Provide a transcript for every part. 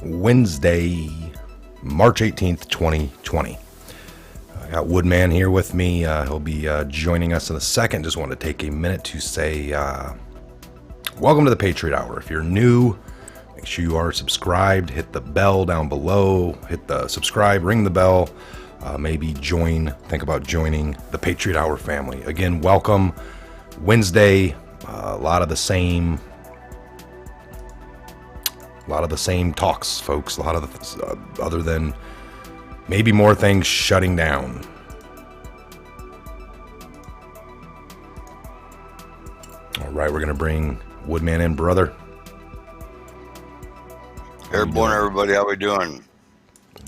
Wednesday, March 18th, 2020. I got Woodman here with me. He'll be joining us in a second. Just want to take a minute to say welcome to the Patriot Hour. If you're new, make sure you are subscribed. Hit the bell down below. Hit the subscribe, ring the bell. Maybe think about joining the Patriot Hour family. Again, welcome. Wednesday, a lot of the same talks, folks. A lot of the, other than maybe more things shutting down. All right, we're gonna bring Woodman in, brother. Airborne, everybody, how we doing?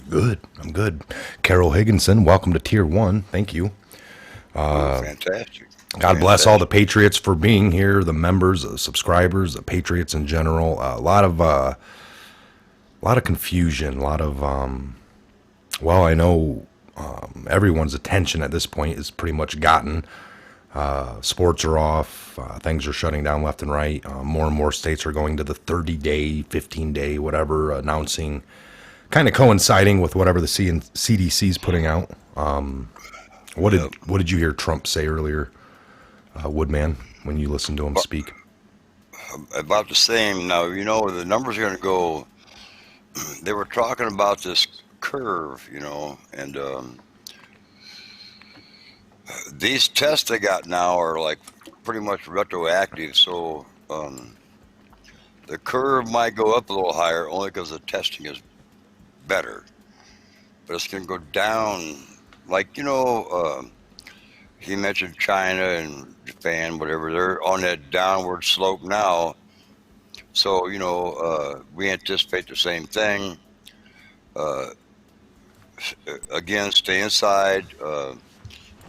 Good, I'm good. Carol Higginson, welcome to Tier 1. Thank you. Fantastic. God bless all the Patriots for being here, the members, the subscribers, the Patriots in general. A lot of confusion, a lot of, I know everyone's attention at this point is pretty much gotten. Sports are off, things are shutting down left and right. More and more states are going to the 30-day, 15-day, whatever, announcing, kind of coinciding with whatever the CDC is putting out. What did you hear Trump say earlier, Woodman, when you listened to him speak? About the same. Now, the numbers are going to go. They were talking about this curve, and these tests they got now are like pretty much retroactive. So the curve might go up a little higher only because the testing is better. But it's going to go down, like, he mentioned China and Japan, whatever. They're on that downward slope now. So, we anticipate the same thing. Again, stay inside.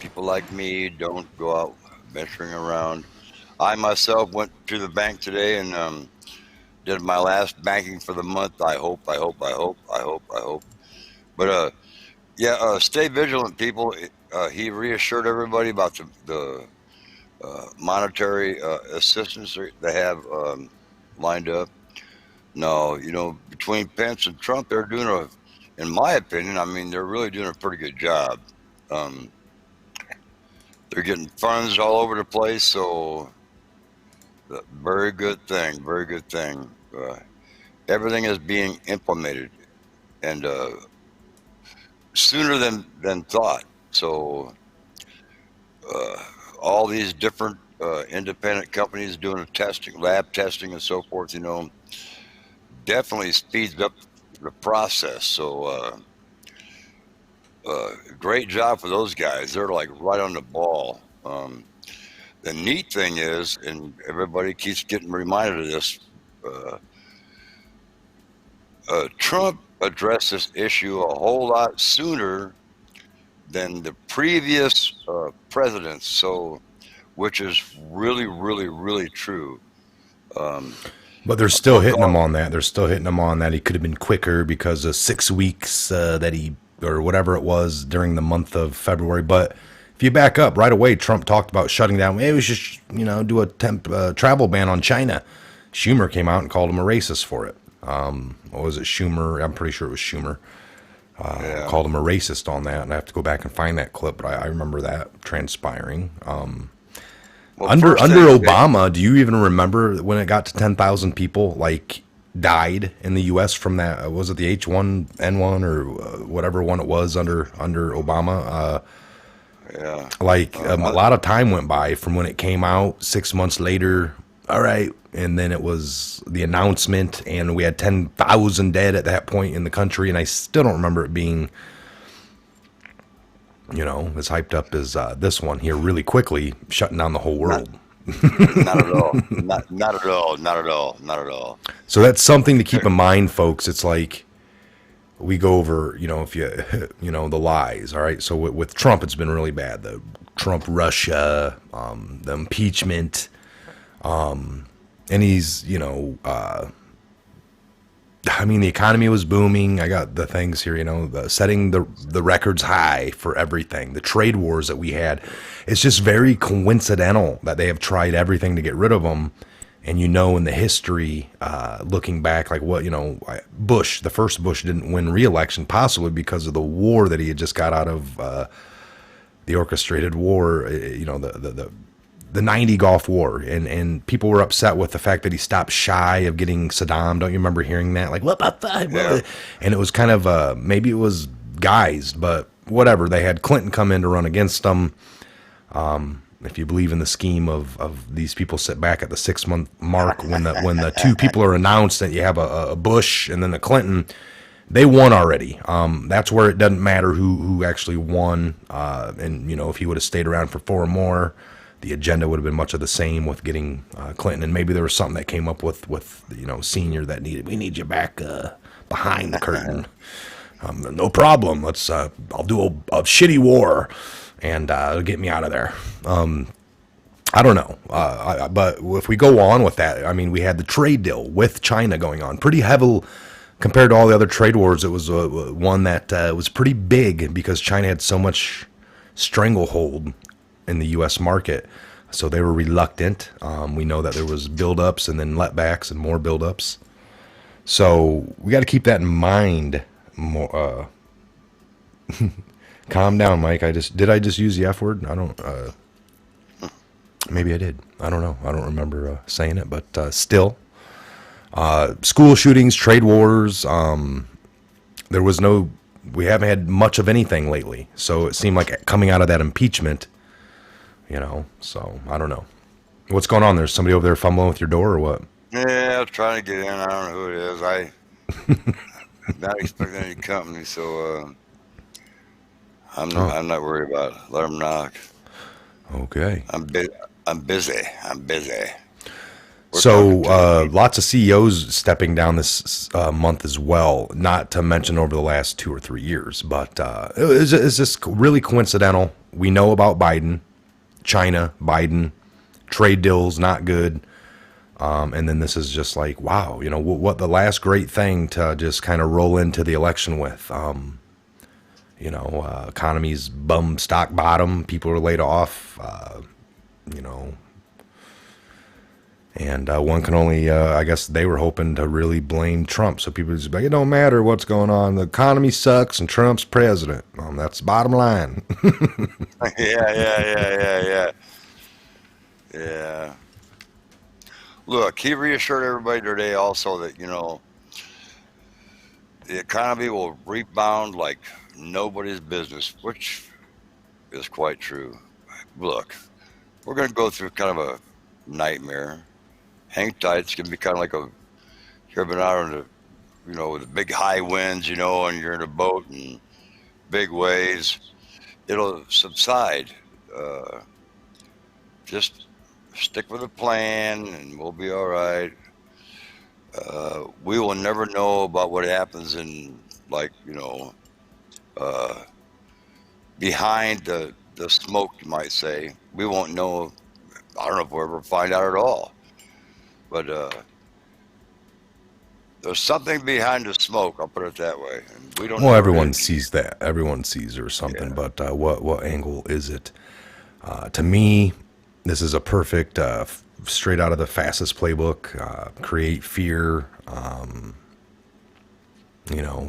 People like me don't go out venturing around. I myself went to the bank today and did my last banking for the month. I hope. But stay vigilant, people. He reassured everybody about the monetary assistance they have lined up. No, between Pence and Trump, they're doing in my opinion, they're really doing a pretty good job. They're getting funds all over the place, so very good thing. Everything is being implemented, and sooner than thought. So all these different independent companies doing lab testing and so forth, definitely speeds up the process. So great job for those guys. They're like right on the ball. The neat thing is, and everybody keeps getting reminded of this, Trump addressed this issue a whole lot sooner than the previous presidents, so which is really, really, really true. But they're still hitting him on that. He could have been quicker because of 6 weeks that he, or whatever it was, during the month of February. But if you back up right away, Trump talked about shutting down. Maybe we should, do a travel ban on China. Schumer came out and called him a racist for it. What was it, Schumer? I'm pretty sure it was Schumer. Called him a racist on that, and I have to go back and find that clip, but I remember that transpiring. Under Obama, do you even remember when it got to 10,000 people died in the U.S. from that? Was it the H1N1 or whatever one it was under Obama? A lot of time went by from when it came out. 6 months later, all right, and then it was the announcement, and we had 10,000 dead at that point in the country, and I still don't remember it being, as hyped up as this one here really quickly, shutting down the whole world. Not at all. Not at all. So that's something to keep in mind, folks. It's like we go over, if you, the lies, all right? So with Trump, it's been really bad. The Trump, Russia, the impeachment, and he's, the economy was booming. I got the things here, setting the records high for everything. The trade wars that we had. It's just very coincidental that they have tried everything to get rid of them. And in the history, looking back, like Bush, the first Bush didn't win re-election, possibly because of the war that he had just got out of, the orchestrated war, the 90 Gulf War. And people were upset with the fact that he stopped shy of getting Saddam. Don't you remember hearing that? Like, what about that? Yeah. And it was kind of, maybe it was guised, but whatever. They had Clinton come in to run against them. If you believe in the scheme of these people sit back at the 6-month mark when the two people are announced, that you have a Bush and then a Clinton, they won already. That's where it doesn't matter who actually won. And if he would have stayed around for 4 more, the agenda would have been much of the same with getting Clinton. And maybe there was something that came up with Senior that we need you back behind the curtain. No problem. Let's I'll do a shitty war. And get me out of there. I don't know. But if we go on with that, I mean, we had the trade deal with China going on. Pretty heavy compared to all the other trade wars. It was one that was pretty big because China had so much stranglehold in the U.S. market. So they were reluctant. We know that there was buildups and then letbacks and more buildups. So we got to keep that in mind more. Calm down, Mike. Did I just use the F word? I don't. Maybe I did. I don't know. I don't remember saying it, but still, school shootings, trade wars. There was no. We haven't had much of anything lately, so it seemed like coming out of that impeachment. So I don't know. What's going on? There's somebody over there fumbling with your door, or what? Yeah, I was trying to get in. I don't know who it is. I'm not expecting any company, so. I'm not worried about it. Let them knock. Okay. I'm busy. So lots of CEOs stepping down this month as well, not to mention over the last 2 or 3 years. But it's just really coincidental. We know about Biden, China, Biden, trade deals, not good. And then this is just like, wow, what the last great thing to just kind of roll into the election with. Economy's bum stock bottom. People are laid off. And one can only, I guess they were hoping to really blame Trump. So people just be like, it don't matter what's going on. The economy sucks and Trump's president. That's the bottom line. Yeah. Look, he reassured everybody today also that, the economy will rebound like nobody's business, which is quite true. Look, we're going to go through kind of a nightmare. Hang tight. It's going to be kind of like you've ever been out on with the big high winds, and you're in a boat and big waves. It'll subside. Just stick with the plan and we'll be all right. We will never know about what happens in behind the smoke, you might say. We won't know. I don't know if we'll ever find out at all. But there's something behind the smoke. I'll put it that way. And we don't. Well, everyone sees that. Everyone sees or something. Yeah. But what angle is it? To me, this is a perfect, straight out of the fastest playbook. Create fear.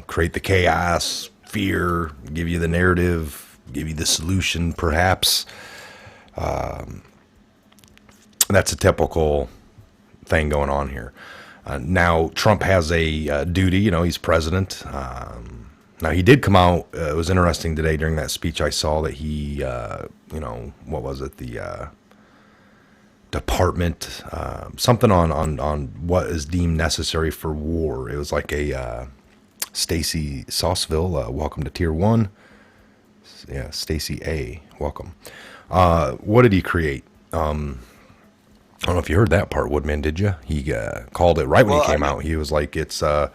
Create the chaos, fear, give you the narrative, give you the solution, perhaps. That's a typical thing going on here. Now, Trump has a duty, he's president. Now, he did come out, it was interesting today during that speech I saw that he, what was it, the department, something on what is deemed necessary for war. It was like a Stacy Sauceville, welcome to Tier 1. Yeah, Stacy A, welcome. What did he create? I don't know if you heard that part, Woodman, did you? He called it right when he came out. He was like, it's a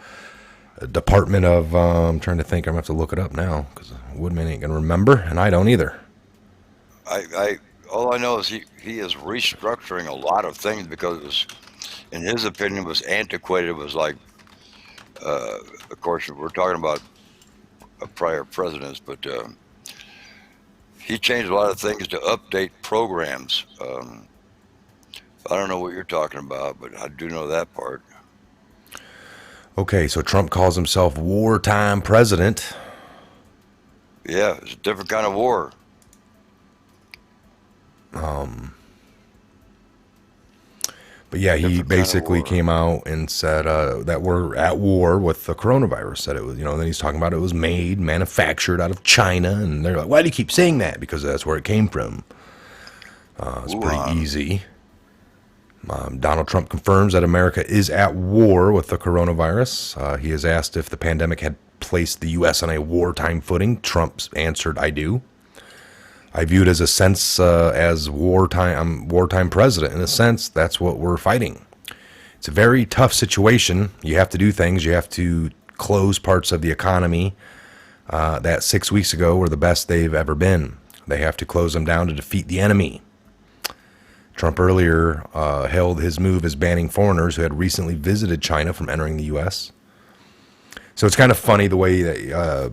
department of, I'm trying to think, I'm going to have to look it up now because Woodman ain't going to remember, and I don't either. All I know is he is restructuring a lot of things because it was, in his opinion, was antiquated. It was like, of course, we're talking about prior presidents, but he changed a lot of things to update programs. I don't know what you're talking about, but I do know that part. Okay, so Trump calls himself wartime president. Yeah, it's a different kind of war. But yeah, he Different kind of basically war. came out and said that we're at war with the coronavirus. That it was, then he's talking about it was made, manufactured out of China, and they're like, "Why do you keep saying that?" Because that's where it came from. It's pretty Wuhan. easy. Donald Trump confirms that America is at war with the coronavirus. He is asked if the pandemic had placed the U.S. on a wartime footing. Trump answered, "I do. I view it as a sense as wartime. I'm wartime president. In a sense, that's what we're fighting. It's a very tough situation. You have to do things. You have to close parts of the economy that 6 weeks ago were the best they've ever been. They have to close them down to defeat the enemy." Trump earlier hailed his move as banning foreigners who had recently visited China from entering the U.S. So it's kind of funny the way that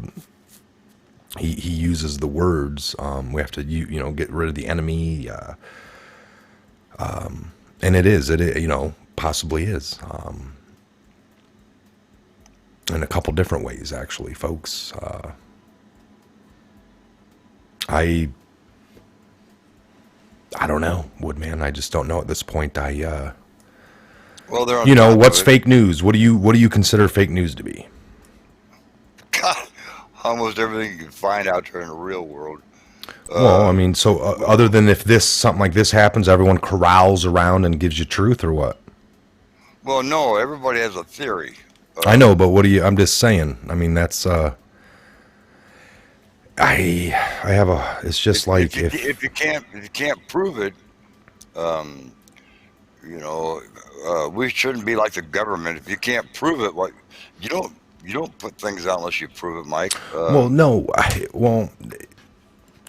he uses the words. We have to get rid of the enemy, and it possibly is, in a couple different ways actually, folks. I don't know, Woodman. I just don't know at this point. Well, they're on top of What's it. fake news? What do you consider fake news to be? God, almost everything you can find out there in the real world. Well, I Uh, mean, so other than if this something like this happens, everyone corrals around and gives you truth, or what? well, no, everybody has a theory. I know, but Um, what do you? I'm just saying. I mean, that's I have a. It's just like if if you can't prove it, um, you know, we shouldn't be like the government. If you can't prove it, what you don't put things out unless you prove it, Mike. well, no,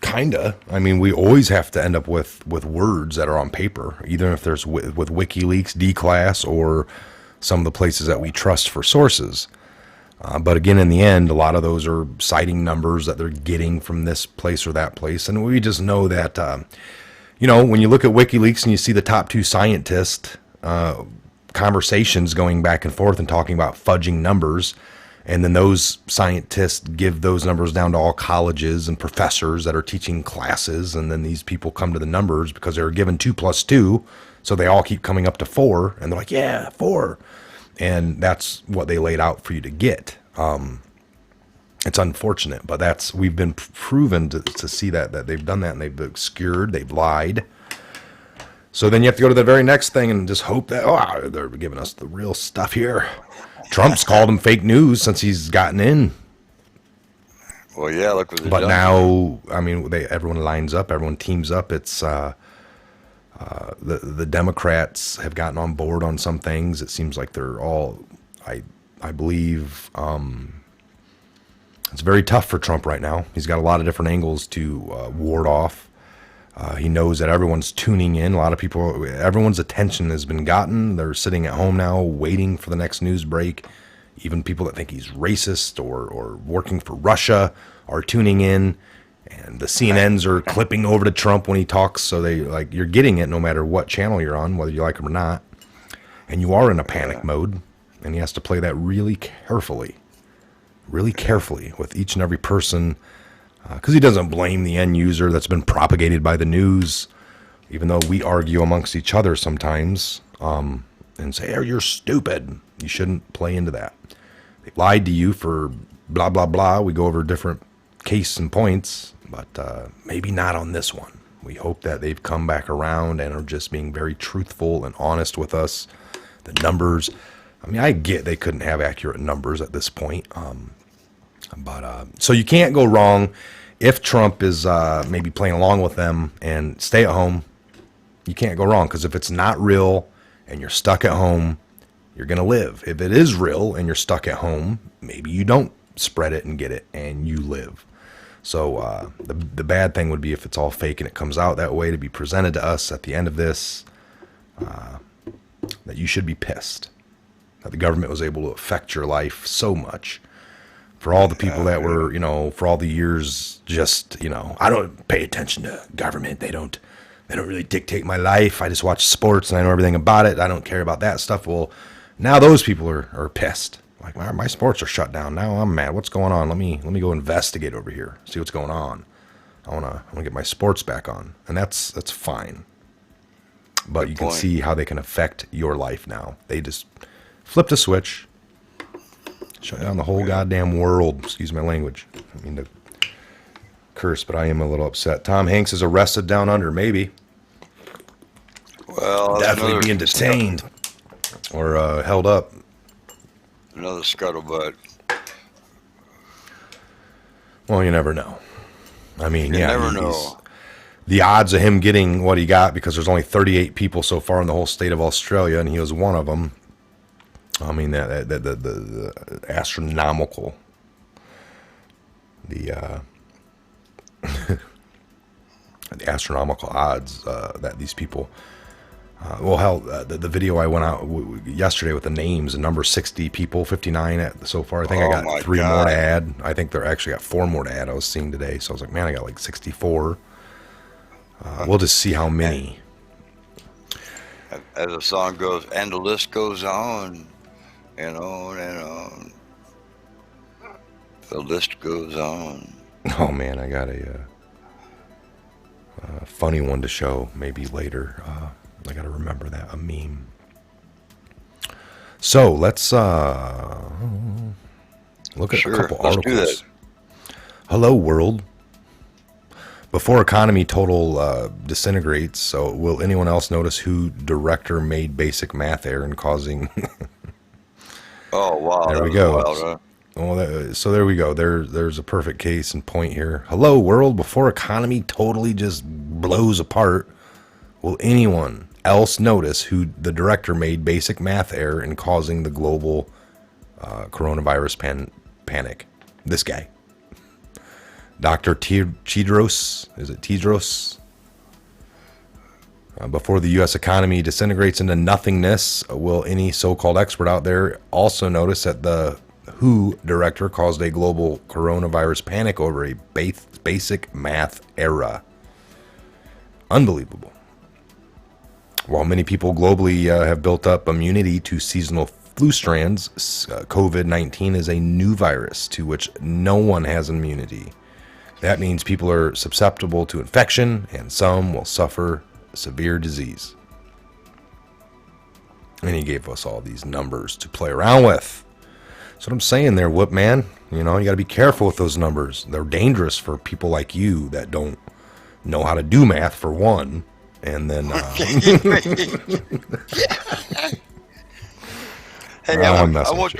kinda. I mean, we always have to end up with words that are on paper, either if there's with WikiLeaks, D-Class, or some of the places that we trust for sources. But again, in the end, a lot of those are citing numbers that they're getting from this place or that place, and we just know that. When you look at WikiLeaks and you see the top two scientists conversations going back and forth and talking about fudging numbers, and then those scientists give those numbers down to all colleges and professors that are teaching classes, and then these people come to the numbers because they were given 2 plus 2, so they all keep coming up to 4, and they're like, "Yeah, 4," and that's what they laid out for you to get. It's unfortunate, but we've been proven to see that they've done that, and they've obscured, they've lied. So then you have to go to the very next thing and just hope that they're giving us the real stuff here. Trump's called them fake news since he's gotten in, Well, yeah, look what they've but done to him. now I mean everyone lines up, everyone teams up. It's the Democrats have gotten on board on some things. It seems like they're all I believe. It's very tough for Trump right now. He's got a lot of different angles to ward off. He knows that everyone's tuning in. A lot of people, everyone's attention has been gotten. They're sitting at home now waiting for the next news break. Even people that think he's racist or working for Russia are tuning in. And the CNNs are clipping over to Trump when he talks. So you're getting it no matter what channel you're on, whether you like him or not. And you are in a panic Yeah, mode. And he has to play that really carefully with each and every person, because he doesn't blame the end user that's been propagated by the news, even though we argue amongst each other sometimes and say, "Hey, you're stupid." You shouldn't play into that. They lied to you for blah, blah, blah. We go over different case and points, but maybe not on this one. We hope that they've come back around and are just being very truthful and honest with us. The numbers, I mean, I get they couldn't have accurate numbers at this point. But so you can't go wrong if Trump is maybe playing along with them and stay at home. You can't go wrong, because if it's not real and you're stuck at home, you're going to live. If it is real and you're stuck at home, maybe you don't spread it and get it and you live. So the bad thing would be if it's all fake and it comes out that way to be presented to us at the end of this, that you should be pissed that the government was able to affect your life so much. For all the people that were, for all the years, just, I don't pay attention to government. They don't they don't really dictate my life. I just watch sports and I know everything about it. I don't care about that stuff. Well, now those people are pissed. Like my sports are shut down. Now I'm mad. What's going on? Let me go investigate over here. See what's going on. I wanna get my sports back on, and that's fine. But Good you can point. see how they can affect your life now. They just flipped a switch, shut down the whole goddamn world. Excuse my language. I mean to curse, but I am a little upset. Tom Hanks is arrested down under, maybe. Well, Definitely being detained or held up. Another scuttlebutt. Well, you never know. I mean, You yeah, never know. the odds of him getting what he got, because there's only 38 people so far in the whole state of Australia, and he was one of them. I mean, the astronomical, the the astronomical odds that these people. Well, hell, the video I went out yesterday with the names, the number 60 people, 59 so far. I think I Oh, got my 3 more God. to add. I think they're actually got 4 more to add. I was seeing today, so I was like, man, I got like 64. We'll just see how many. As the song goes, and the list goes on and on and on. The list goes on. Oh man, I got a funny one to show maybe later. I got to remember that, a meme. So let's look at Sure, a couple let's do articles. that. Hello, world. Before economy total disintegrates, so will anyone else notice who director made basic math error and causing? Oh, wow. There That we was go. wild, huh? Well, so there we go. There's a perfect case in point here. Hello, world. Before economy totally just blows apart, will anyone else notice who the director made basic math error in causing the global coronavirus panic? This guy. Dr. Tedros, is it Tedros? Before the U.S. economy disintegrates into nothingness, will any so-called expert out there also notice that the WHO director caused a global coronavirus panic over a basic math error? Unbelievable. While many people globally have built up immunity to seasonal flu strands, COVID-19 is a new virus to which no one has immunity. That means people are susceptible to infection, and some will suffer severe disease. And he gave us all these numbers to play around with. That's what I'm saying there, Whoop Man. You know, you got to be careful with those numbers. They're dangerous for people like you that don't know how to do math, for one. And then, Hey, I'm I messing went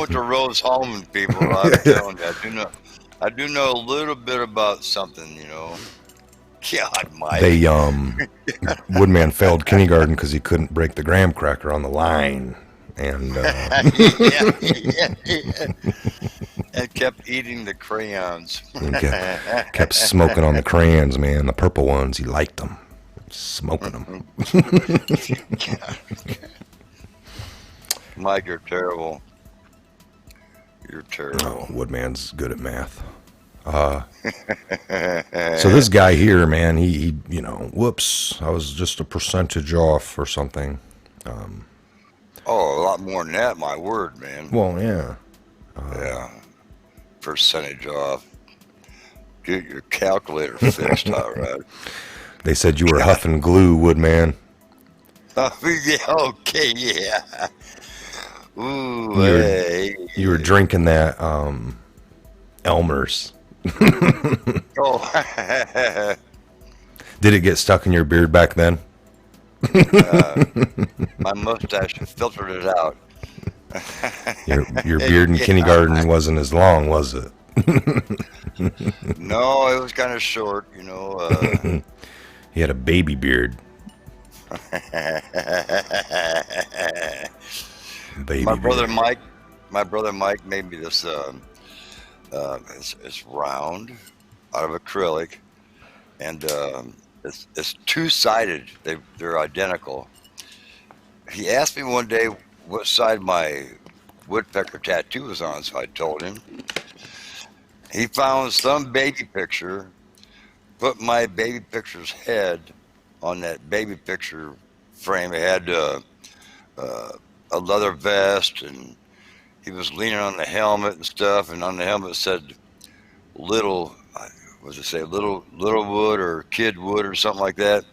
with to Rose Holman, people. I'm telling you, I do know a little bit about something, you know. God, Mike. they, Woodman failed kindergarten because he couldn't break the graham cracker on the line. And, And kept eating the crayons. he kept smoking on the crayons, man. The purple ones, he liked them. Smoking them. Mike, you're terrible. You're terrible. Oh, Woodman's good at math. So this guy here, man, he you know, whoops, I was just a percentage off or something. Oh, a lot more than that, my word, man. Well, yeah. Yeah. Percentage off. Get your calculator fixed, all right. They said you were huffing glue, Woodman. Oh, yeah, okay, yeah. Ooh, You were- hey. You were drinking that Elmer's. Oh, Did it get stuck in your beard back then? my mustache filtered it out. Your beard in kindergarten wasn't as long, was it? No, it was kind of short, you know. He had a baby beard. Baby My brother beard. Mike made me this. It's round, out of acrylic, and it's two-sided. They're identical. He asked me one day what side my woodpecker tattoo was on, so I told him. He found some baby picture put my baby picture's head on that baby picture frame. It had a leather vest, and he was leaning on the helmet and stuff. And on the helmet said "little," what does it say? Little Wood or Kid Wood or something like that.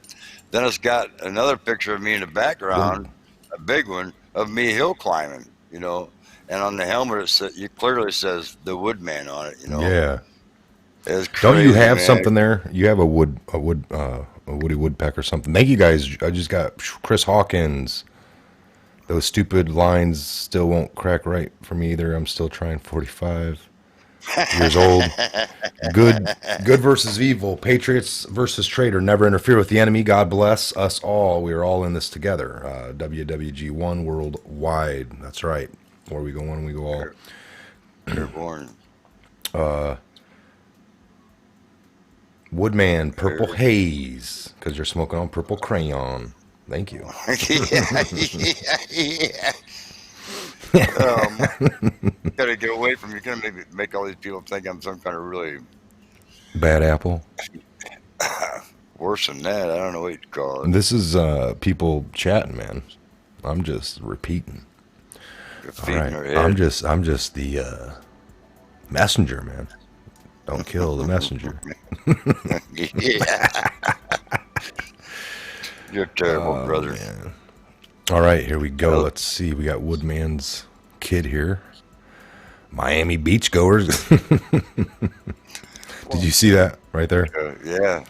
Then it's got another picture of me in the background, a big one of me hill climbing. You know, and on the helmet it clearly says the Woodman on it. You know. Yeah. It's crazy, Don't you have man. something there? You have a Woody Woodpecker or something. Thank you guys. I just got Chris Hawkins. Those stupid lines still won't crack right for me either. I'm still trying. 45 years old. Good versus evil. Patriots versus traitor. Never interfere with the enemy. God bless us all. We are all in this together. WWG1 worldwide. That's right. Where we go one, we go all. Airborne. Woodman, purple haze, because you're smoking on purple crayon. Thank you. Gotta get away from you. Gonna make all these people think I'm some kind of really Bad apple. worse than that. I don't know what you'd call it. This is people chatting, man. I'm just repeating. Your All feet in her right. head. I'm just the messenger, man. Don't kill the messenger. Yeah. You're terrible, brother. Man. All right, here we go. Let's see. We got Woodman's kid here. Miami beachgoers. Did you see that right there? Yeah.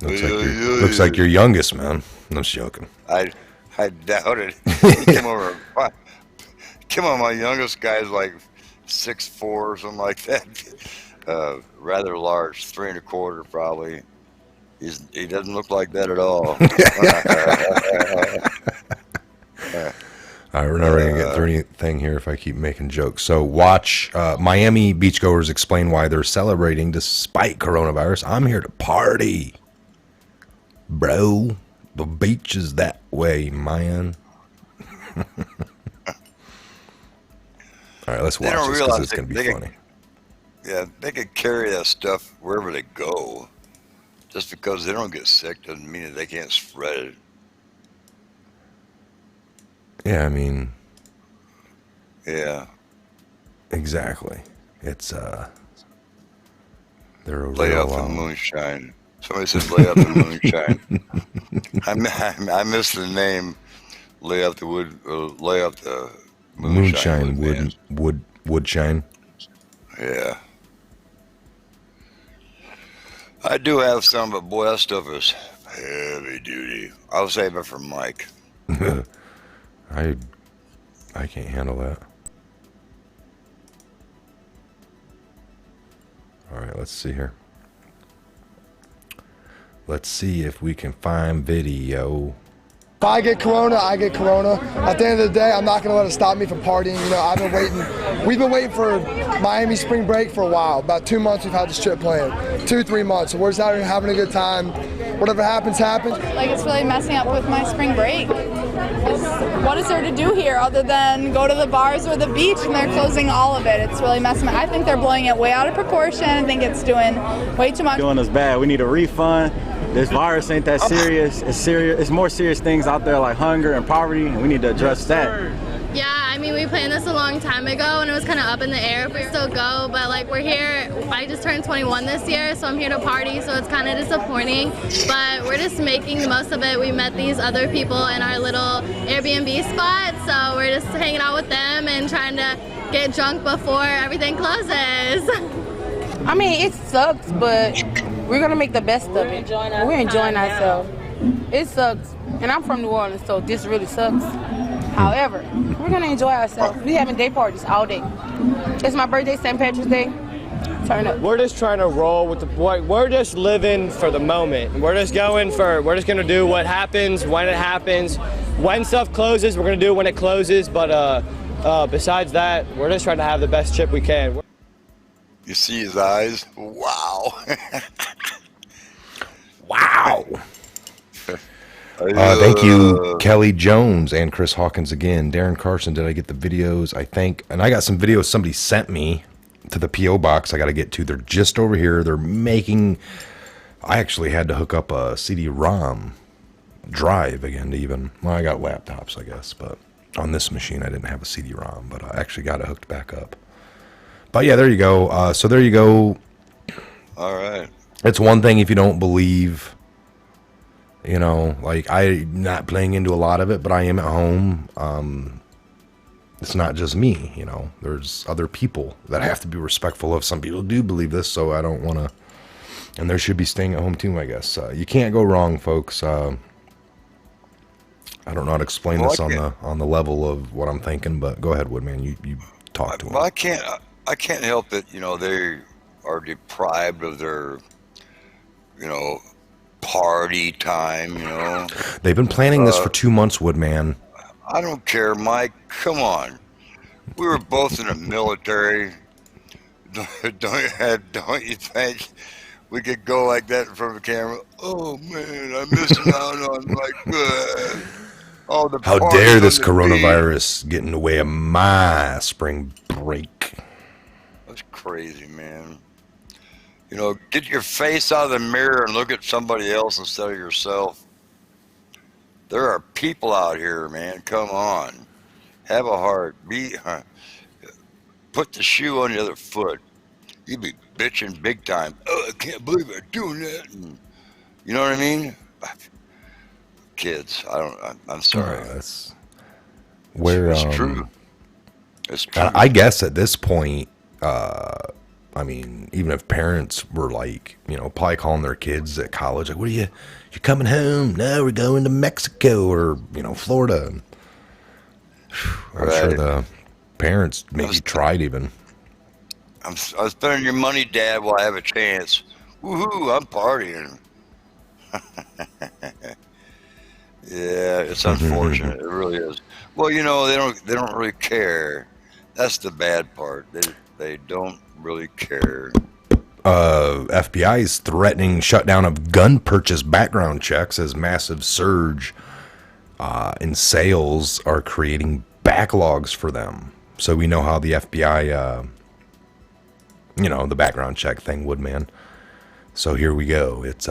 Looks like your youngest, man. I'm just joking. I doubt it. He came over. My youngest guy's like 6'4" or something like that. Rather large, 3 1/4 probably. He doesn't look like that at all. All right, we're not going to get through anything here if I keep making jokes. So watch Miami beachgoers explain why they're celebrating despite coronavirus. I'm here to party, bro. The beach is that way, man. All right, let's watch don't this because realize it's going to be they funny. Yeah, they could carry that stuff wherever they go. Just because they don't get sick doesn't mean that they can't spread it. Yeah, I mean, Yeah. exactly. It's they're a Lay real, out the moonshine. Somebody said lay out the moonshine. I missed the name. Lay out the wood. Lay out the moonshine. woodshine. Yeah. I do have some, but boy, that stuff is heavy duty. I'll save it for Mike. I can't handle that. All right, let's see here. Let's see if we can find video. If I get corona, I get corona. At the end of the day, I'm not going to let it stop me from partying. You know, I've been waiting. We've been waiting for Miami spring break for a while. About 2 months we've had this trip planned. 2-3 months. So we're just out here having a good time. Whatever happens, happens. Like, it's really messing up with my spring break. What is there to do here other than go to the bars or the beach, and they're closing all of it? It's really messing up. I think they're blowing it way out of proportion. I think it's doing way too much. Doing us bad. We need a refund. This virus ain't that serious. It's serious. It's more serious things out there like hunger and poverty, and we need to address that. Yeah, I mean, we planned this a long time ago, and it was kind of up in the air if we still go, but like we're here. I just turned 21 this year, so I'm here to party, so it's kind of disappointing, but we're just making the most of it. We met these other people in our little Airbnb spot, so we're just hanging out with them and trying to get drunk before everything closes. I mean, it sucks, but we're gonna make the best of it. We're enjoying ourselves. It sucks, and I'm from New Orleans, so this really sucks. However, we're gonna enjoy ourselves. We having day parties all day. It's my birthday, St. Patrick's Day. Turn up. We're just trying to roll with the boy. We're just living for the moment. We're just gonna do what happens when it happens. When stuff closes, we're gonna do it when it closes. But besides that, we're just trying to have the best trip we can. You see his eyes? Wow. Wow. Thank you, Kelly Jones and Chris Hawkins again. Darren Carson, did I get the videos? I think, and I got some videos somebody sent me to the P.O Box I got to get to. They're just over here. They're making I actually had to hook up a CD-ROM drive again to even. Well, I got laptops, I guess, but on this machine I didn't have a CD-ROM, but I actually got it hooked back up. But yeah, there you go. So there you go. All right. It's one thing if you don't believe, like I'm not playing into a lot of it, but I am at home. It's not just me, there's other people that I have to be respectful of. Some people do believe this, so I don't want to, and there should be staying at home too, I guess. You can't go wrong, folks. I don't know how to explain this on the level of what I'm thinking, but go ahead, Woodman. You talk to him. Well, I can't help it. They are deprived of their, party time. They've been planning this for 2 months, Woodman. I don't care, Mike. Come on. We were both in the military. Don't you think we could go like that in front of the camera? Oh man, I'm missing out on all the. How dare this coronavirus get in the way of my spring break? That's crazy, man. Get your face out of the mirror and look at somebody else instead of yourself. There are people out here, man. Come on. Have a heart. Put the shoe on the other foot. You be bitching big time. Oh, I can't believe I'm doing that. And, you know what I mean? Kids, I'm sorry. That's where it's true. It's true. I guess at this point, even if parents were like, probably calling their kids at college, like, what are you coming home? No, we're going to Mexico or, Florida. I'm sure the parents maybe tried even. I'm spending your money, Dad, while I have a chance. Woohoo, I'm partying. Yeah, it's unfortunate. It really is. Well, they don't really care. That's the bad part. They don't really care. FBI is threatening shutdown of gun purchase background checks as massive surge in sales are creating backlogs for them. So we know how the FBI, the background check thing, Woodman. So here we go. It's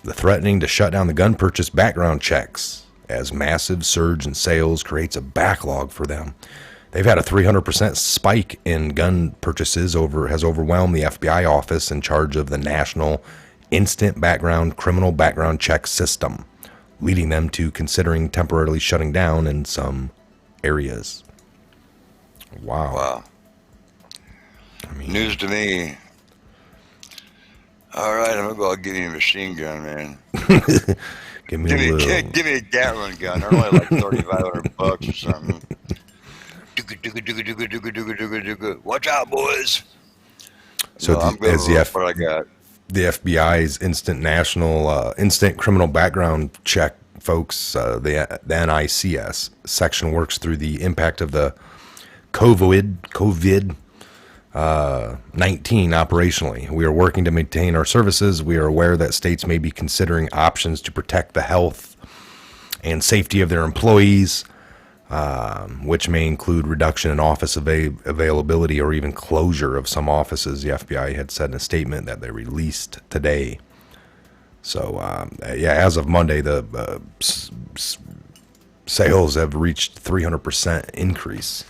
the threatening to shut down the gun purchase background checks as massive surge in sales creates a backlog for them. They've had a 300% spike in gun purchases has overwhelmed the FBI office in charge of the National Instant Criminal Background Check System, leading them to considering temporarily shutting down in some areas. Wow. News to me. All right, I'm going to go out give you a machine gun, man. Give me a Gatling gun. They're only like $3,500 or something. Watch out, boys. So what I got. The FBI's instant criminal background check, folks, the NICS section works through the impact of the COVID-19 operationally. We are working to maintain our services. We are aware that states may be considering options to protect the health and safety of their employees, which may include reduction in office availability or even closure of some offices, the FBI had said in a statement that they released today. So, as of Monday, the sales have reached 300% increase.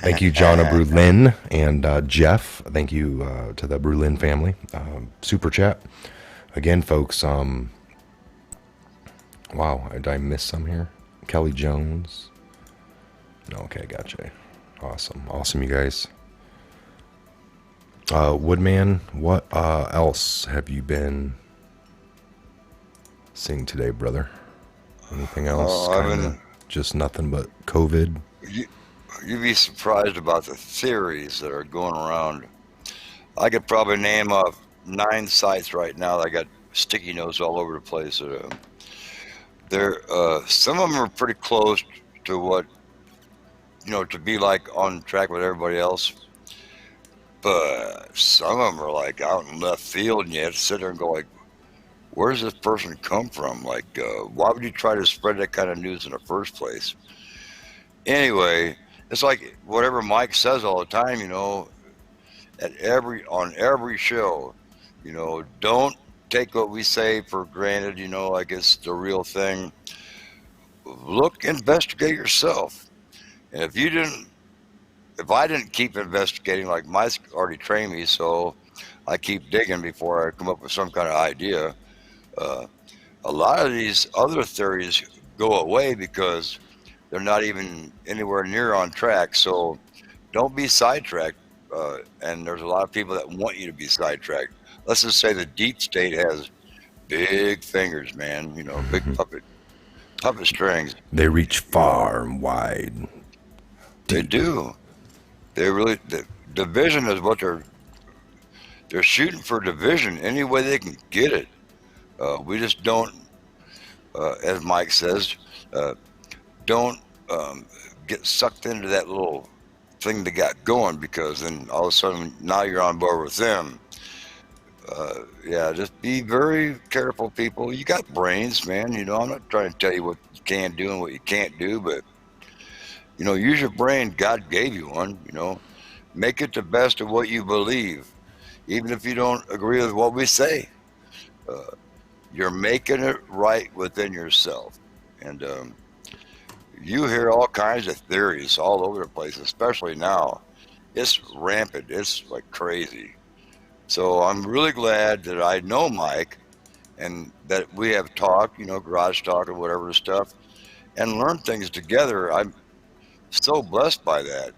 Thank you, John Brulin and Jeff. Thank you to the Brulin family. Super chat. Again, folks, wow, did I miss some here? Kelly Jones. No, okay, gotcha. Awesome, you guys. Woodman, what else have you been seeing today, brother? Anything else? Just nothing but COVID. You'd be surprised about the theories that are going around. I could probably name off 9 sites right now that got sticky notes all over the place. Some of them are pretty close to what, to be like on track with everybody else. But some of them are like out in left field, and you have to sit there and go like, where does this person come from? Like, why would you try to spread that kind of news in the first place? Anyway, it's like whatever Mike says all the time, on every show, don't take what we say for granted, like it's the real thing. Look, investigate yourself. And if I didn't keep investigating, like Mike's already trained me, so I keep digging before I come up with some kind of idea. A lot of these other theories go away because they're not even anywhere near on track. So don't be sidetracked. And there's a lot of people that want you to be sidetracked. Let's just say the deep state has big fingers, man. Big puppet strings. They reach far and wide. They do. They really. Division is what they're shooting for. Division any way they can get it. We just don't, as Mike says, don't get sucked into that little thing they got going, because then all of a sudden now you're on board with them. Yeah, just be very careful, people. You got brains, man. I'm not trying to tell you what you can do and what you can't do, but use your brain. God gave you one. Make it the best of what you believe, even if you don't agree with what we say. You're making it right within yourself. And you hear all kinds of theories all over the place, especially now. It's rampant. It's like crazy. So I'm really glad that I know Mike and that we have talked, garage talk or whatever stuff, and learned things together. I'm so blessed by that.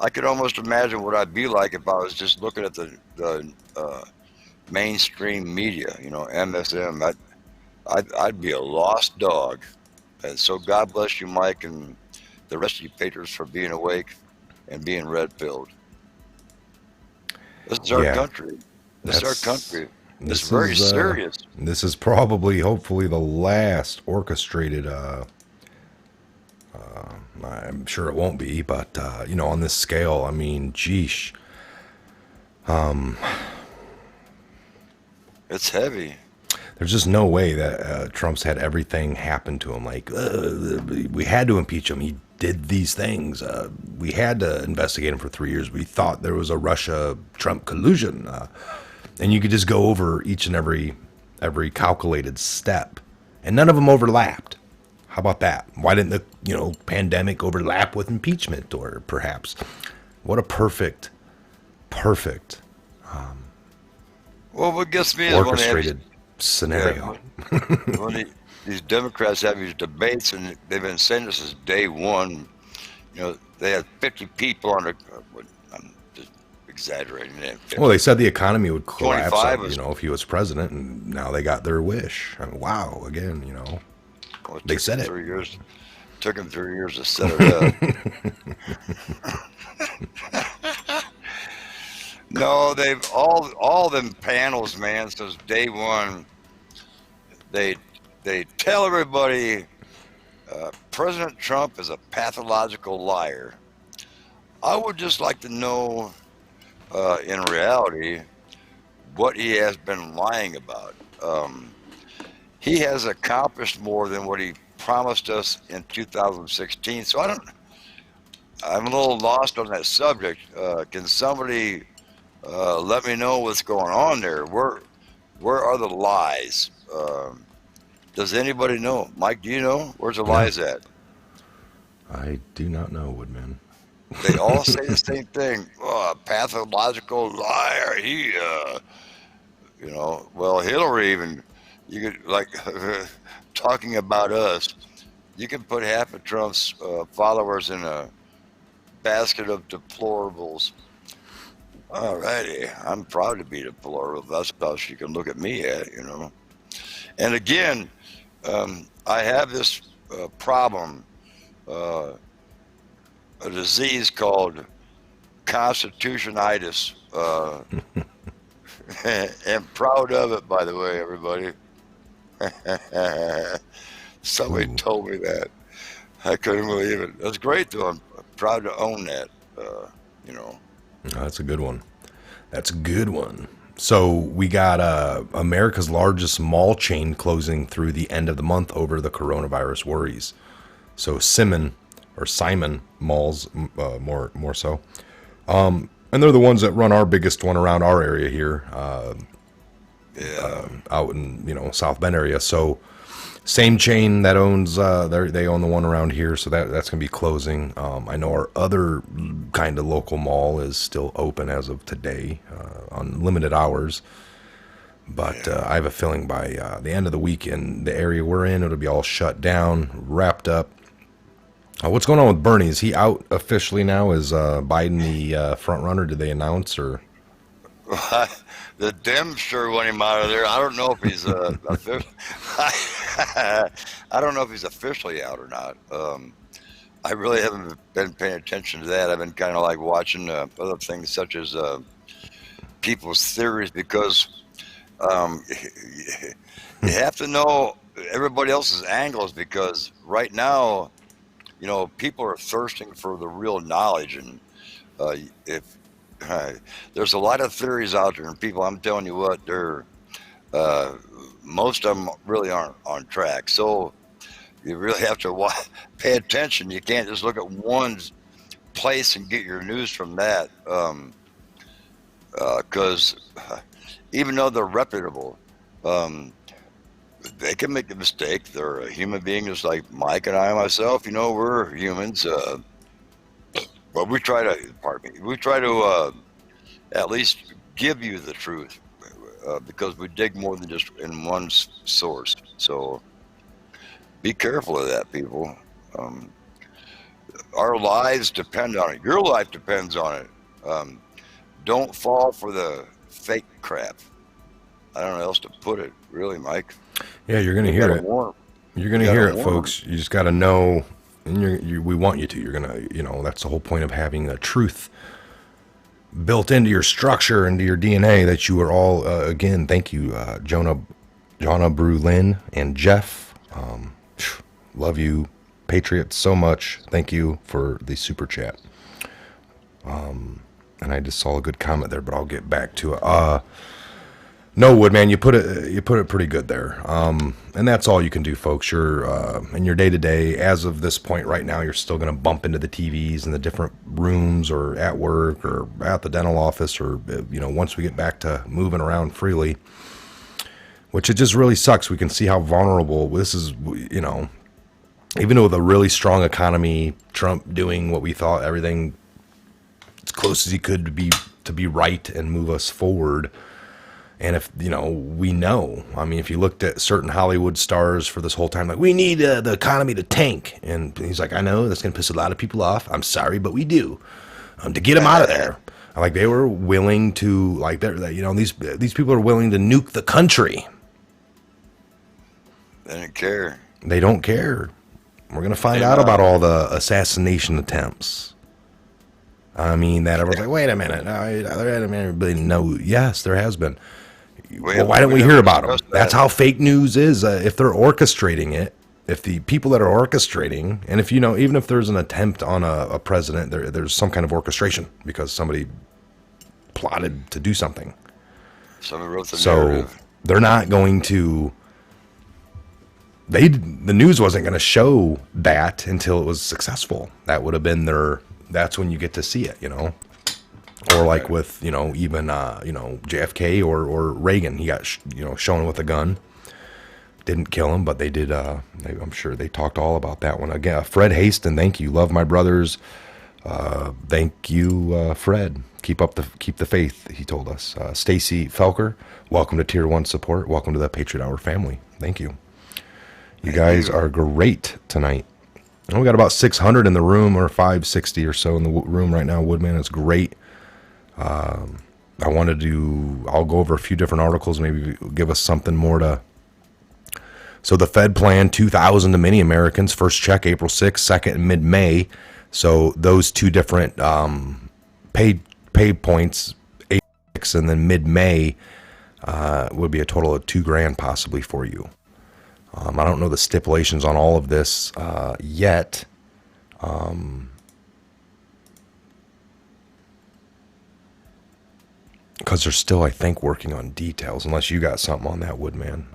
I could almost imagine what I'd be like if I was just looking at the mainstream media, MSM. I'd be a lost dog. And so God bless you, Mike, and the rest of you patriots for being awake and being red-pilled. This is our country. This is our country. It's very serious. This is probably, hopefully, the last orchestrated. I'm sure it won't be, but on this scale, I mean, geesh. It's heavy. There's just no way that Trump's had everything happen to him. Like, we had to impeach him. He did these things. We had to investigate him for 3 years. We thought there was a Russia-Trump collusion. And you could just go over each and every calculated step. And none of them overlapped. How about that? Why didn't the pandemic overlap with impeachment? Or perhaps, what a perfect well, what gets me orchestrated scenario. When these Democrats have these debates, and they've been saying this since day one. They had 50 people on the. I'm just exaggerating that. Well, they said the economy would collapse, if he was president, and now they got their wish. I mean, wow, again, well, they said it. 3 years. Took them 3 years to set it up. No, they've all them panels, man, since day one. They tell everybody President Trump is a pathological liar. I would just like to know, in reality, what he has been lying about. He has accomplished more than what he promised us in 2016. So I'm a little lost on that subject. Can somebody let me know what's going on there? Where are the lies? Does anybody know? Mike, do you know? Where's the lies at? I do not know, Woodman. They all say the same thing. Oh, a pathological liar. He, well, Hillary even, you could, like, talking about us, you can put half of Trump's followers in a basket of deplorables. All righty. I'm proud to be deplorable. That's how she can look at me at, And again, I have this problem, a disease called constitutionitis, and proud of it, by the way, everybody. Somebody told me that. I couldn't believe it. That's great, though. I'm proud to own that, That's a good one. That's a good one. So we got America's largest mall chain closing through the end of the month over the coronavirus worries. So Simon malls, more so. And they're the ones that run our biggest one around our area here. out in, South Bend area. So same chain that owns, they own the one around here. So that's going to be closing. I know our other kind of local mall is still open as of today, on limited hours. But I have a feeling by the end of the week in the area we're in, it'll be all shut down, wrapped up. What's going on with Bernie? Is he out officially now? Is Biden the front runner? Did they announce or? The Dems sure want him out of there. I don't know if he's I don't know if he's officially out or not. I really haven't been paying attention to that. I've been kind of like watching other things such as people's theories because you have to know everybody else's angles because right now, people are thirsting for the real knowledge, and if there's a lot of theories out there, and people, I'm telling you what, they're most of them really aren't on track. So you really have to pay attention. You can't just look at one place and get your news from that, because even though they're reputable, they can make a mistake. They're a human being just like Mike and I myself. We're humans. But we try to, at least give you the truth because we dig more than just in one source. So be careful of that, people. Our lives depend on it. Your life depends on it. Don't fall for the fake crap. I don't know how else to put it, really, Mike. Yeah, you're going to hear it. You're going to hear it, folks. You just got to know, and we want you to. You're going to, that's the whole point of having a truth built into your structure, into your DNA, that you are all, again, thank you, Jonna Brulin and Jeff. Love you, Patriot, so much. Thank you for the super chat. And I just saw a good comment there, but I'll get back to it. No, Woodman, you put it pretty good there. And that's all you can do, folks. You're in your day-to-day, as of this point right now, you're still going to bump into the TVs in the different rooms or at work or at the dental office or, once we get back to moving around freely, which it just really sucks. We can see how vulnerable this is, even with a really strong economy, Trump doing what we thought, everything as close as he could to be right and move us forward. And if, we know, if you looked at certain Hollywood stars for this whole time, like, we need the economy to tank. And he's like, I know that's going to piss a lot of people off. I'm sorry, but we do. To get them out of there. Like, they were willing to, like, these people are willing to nuke the country. They don't care. They don't care. We're going to find out about all the assassination attempts. That everyone's like, wait a minute. No, yes, there has been. Well, why don't we hear about them? That's how fake news is. If they're orchestrating it, if the people that are orchestrating, and if even if there's an attempt on a president, there's some kind of orchestration because somebody plotted to do something. Somebody wrote the narrative. They're not going to. The news wasn't going to show that until it was successful. That would have been that's when you get to see it, or like with, even, JFK or Reagan, he got, shown with a gun, didn't kill him, but they did, I'm sure they talked all about that one. Again, Fred Haston, thank you. Love my brothers. Thank you, Fred. Keep the faith, he told us. Stacy Felker, welcome to Tier 1 support. Welcome to the Patriot Hour family. Thank you. You guys are great tonight. We got about 600 in the room, or 560 or so in the room right now, Woodman. It's great. I'll go over a few different articles, maybe give us something more to. So the Fed planned $2,000 to many Americans. First check April 6th, second in mid-May. So those two different pay points, April 6th and then mid-May, would be a total of $2,000 possibly for you. I don't know the stipulations on all of this yet. Because they're still, I think, working on details. Unless you got something on that, Woodman.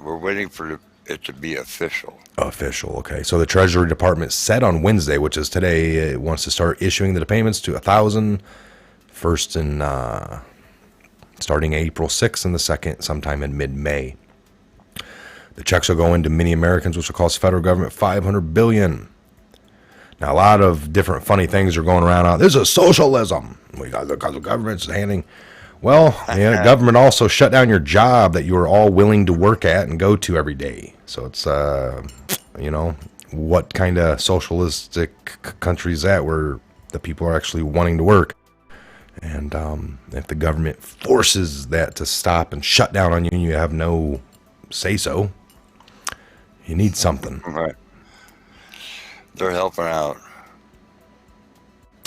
We're waiting for it to be official. Official, okay. So the Treasury Department said on Wednesday, which is today, it wants to start issuing the payments to 1,000 first in starting April 6th and the second sometime in mid-May. The checks will go into many Americans, which will cost federal government $500 billion. Now, a lot of different funny things are going around. This is socialism. Because the government's handing. Well, yeah, government also shut down your job that you were all willing to work at and go to every day. So it's, what kind of socialistic country is that where the people are actually wanting to work? And if the government forces that to stop and shut down on you and you have no say-so, you need something. Right. They're helping out.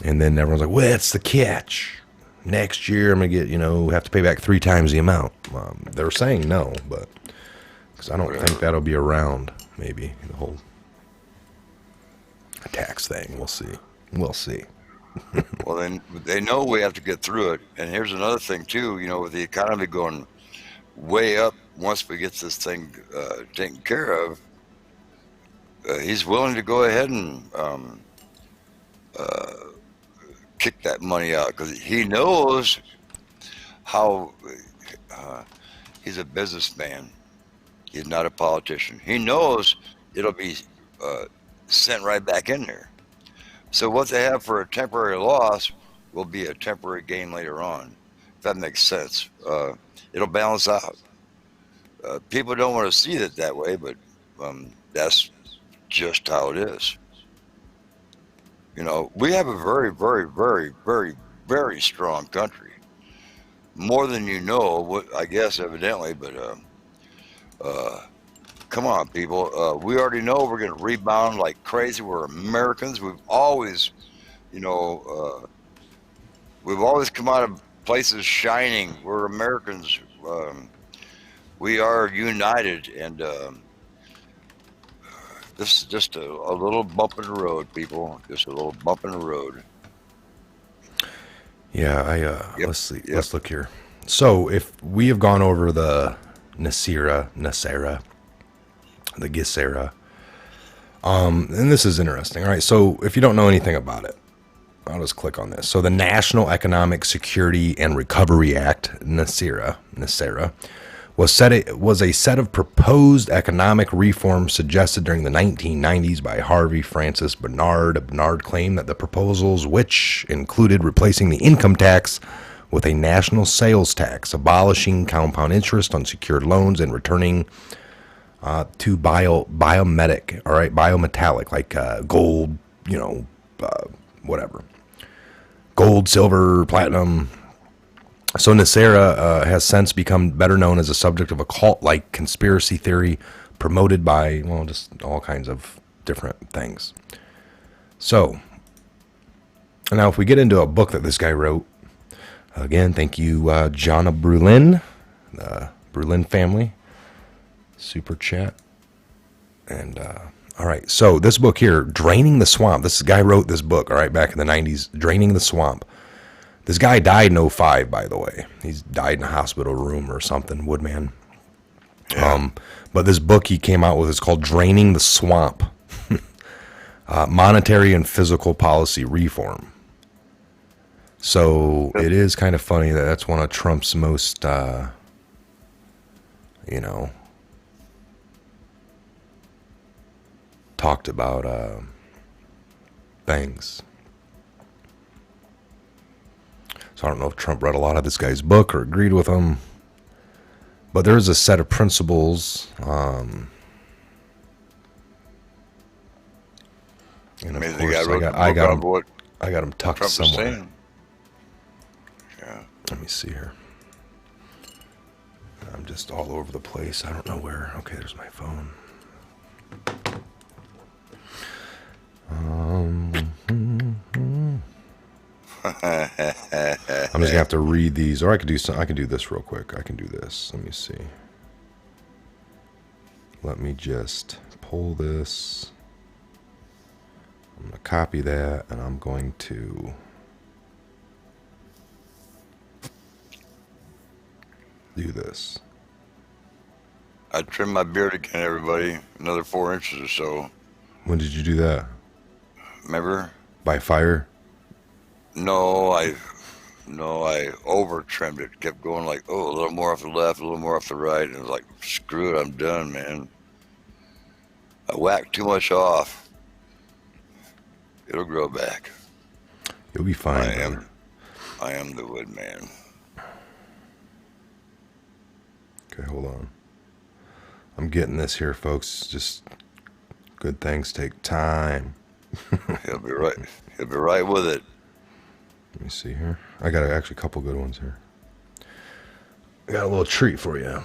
And then everyone's like, well, that's the catch. Next year, I'm going to get, have to pay back 3 times the amount. They're saying no, but because I don't think that'll be around, maybe, the whole tax thing. We'll see. We'll see. Well, then they know we have to get through it. And here's another thing, too, with the economy going way up once we get this thing taken care of, he's willing to go ahead and kick that money out because he knows how he's a businessman. He's not a politician. He knows it'll be sent right back in there. So what they have for a temporary loss will be a temporary gain later on, if that makes sense. It'll balance out. People don't want to see it that way, but that's just how it is. We have a very, very, very, very, very strong country. More than you know, I guess, evidently, but come on, people. We already know we're going to rebound like crazy. We're Americans. We've always, we've always come out of places shining. We're Americans. We are united, and this is just a little bump in the road, people. Just a little bump in the road. Yeah, let's see. Yep. Let's look here. So if we have gone over the Nasera, the Gisera, and this is interesting. All right, so if you don't know anything about it, I'll just click on this. So the National Economic Security and Recovery Act, Nasera, was a set of proposed economic reforms suggested during the 1990s by Harvey Francis Bernard. Bernard claimed that the proposals, which included replacing the income tax with a national sales tax, abolishing compound interest on secured loans, and returning to biometallic, like gold, whatever. Gold, silver, platinum. So Nasera has since become better known as a subject of a cult-like conspiracy theory promoted by, just all kinds of different things. So, now if we get into a book that this guy wrote, again, thank you, Jonna Brulin, the Brulin family, super chat. And, all right, so this book here, Draining the Swamp. This guy wrote this book, all right, back in the 90s, Draining the Swamp. This guy died in 2005, by the way. He's died in a hospital room or something, Woodman. Yeah. But this book he came out with is called Draining the Swamp, Monetary and Physical Policy Reform. So it is kind of funny that that's one of Trump's most, talked about things. So I don't know if Trump read a lot of this guy's book or agreed with him, but there is a set of principles, and of course I got them tucked Trump somewhere. Yeah. Let me see here. I'm just all over the place. I don't know where. Okay, there's my phone. I'm just gonna have to read these, or I could do this real quick. I can do this. Let me see. Let me just pull this. I'm gonna copy that, and I'm going to do this. I trimmed my beard again, everybody. Another 4 inches or so. When did you do that? Remember? By fire? No, No, I over trimmed it. Kept going like, oh, a little more off the left, a little more off the right, and it was like, screw it, I'm done, man. I whacked too much off. It'll grow back. You'll be fine. I am the wood man. Okay, hold on. I'm getting this here, folks. Just good things take time. He'll be right. He'll be right with it. Let me see here. I got actually a couple good ones here. I got a little treat for you.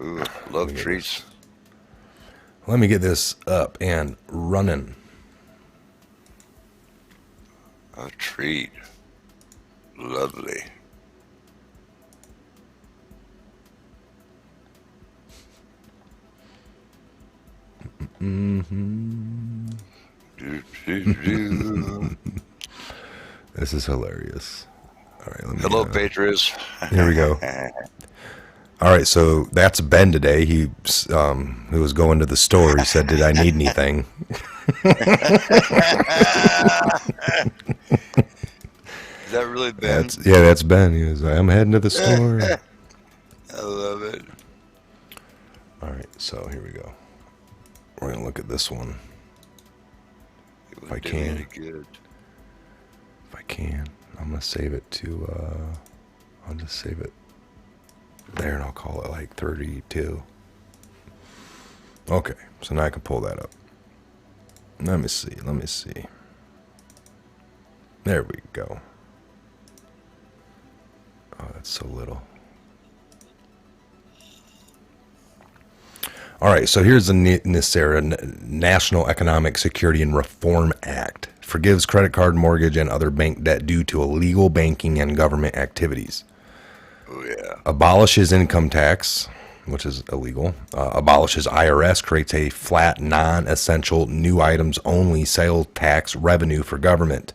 Ooh, love treats. Let me get this up and running. A treat. Lovely. Mm-hmm. This is hilarious. All right, hello, Patriots. Here we go. All right, so that's Ben today. He was going to the store. He said, "Did I need anything?" Is that really Ben? That's Ben. He was like, "I'm heading to the store." I love it. All right, so here we go. We're gonna look at this one. If I can. If I can, I'm gonna save it to. I'll just save it there, and I'll call it like 32. Okay, so now I can pull that up. Let me see. There we go. Oh, that's so little. All right, so here's the NESARA, National Economic Security and Reform Act. Forgives credit card, mortgage, and other bank debt due to illegal banking and government activities. Oh, yeah. Abolishes income tax, which is illegal. Abolishes IRS, creates a flat, non-essential, new items only sales tax revenue for government.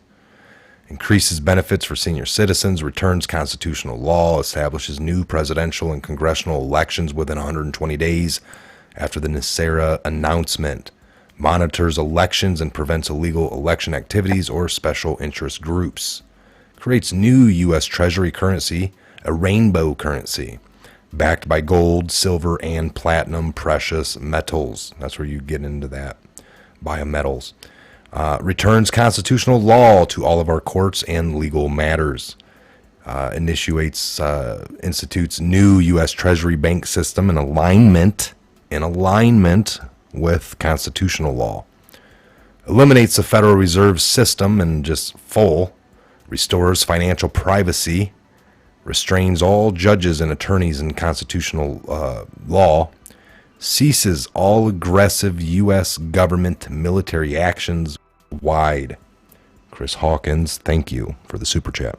Increases benefits for senior citizens, returns constitutional law, establishes new presidential and congressional elections within 120 days after the NESARA announcement, monitors elections and prevents illegal election activities or special interest groups, creates new U.S. Treasury currency, a rainbow currency, backed by gold, silver, and platinum precious metals. That's where you get into that, biometals. Returns constitutional law to all of our courts and legal matters. Institutes new U.S. Treasury bank system in alignment with constitutional law. Eliminates the Federal Reserve System and just full. Restores financial privacy. Restrains all judges and attorneys in constitutional law. Ceases all aggressive U.S. government military actions wide. Chris Hawkins, thank you for the super chat.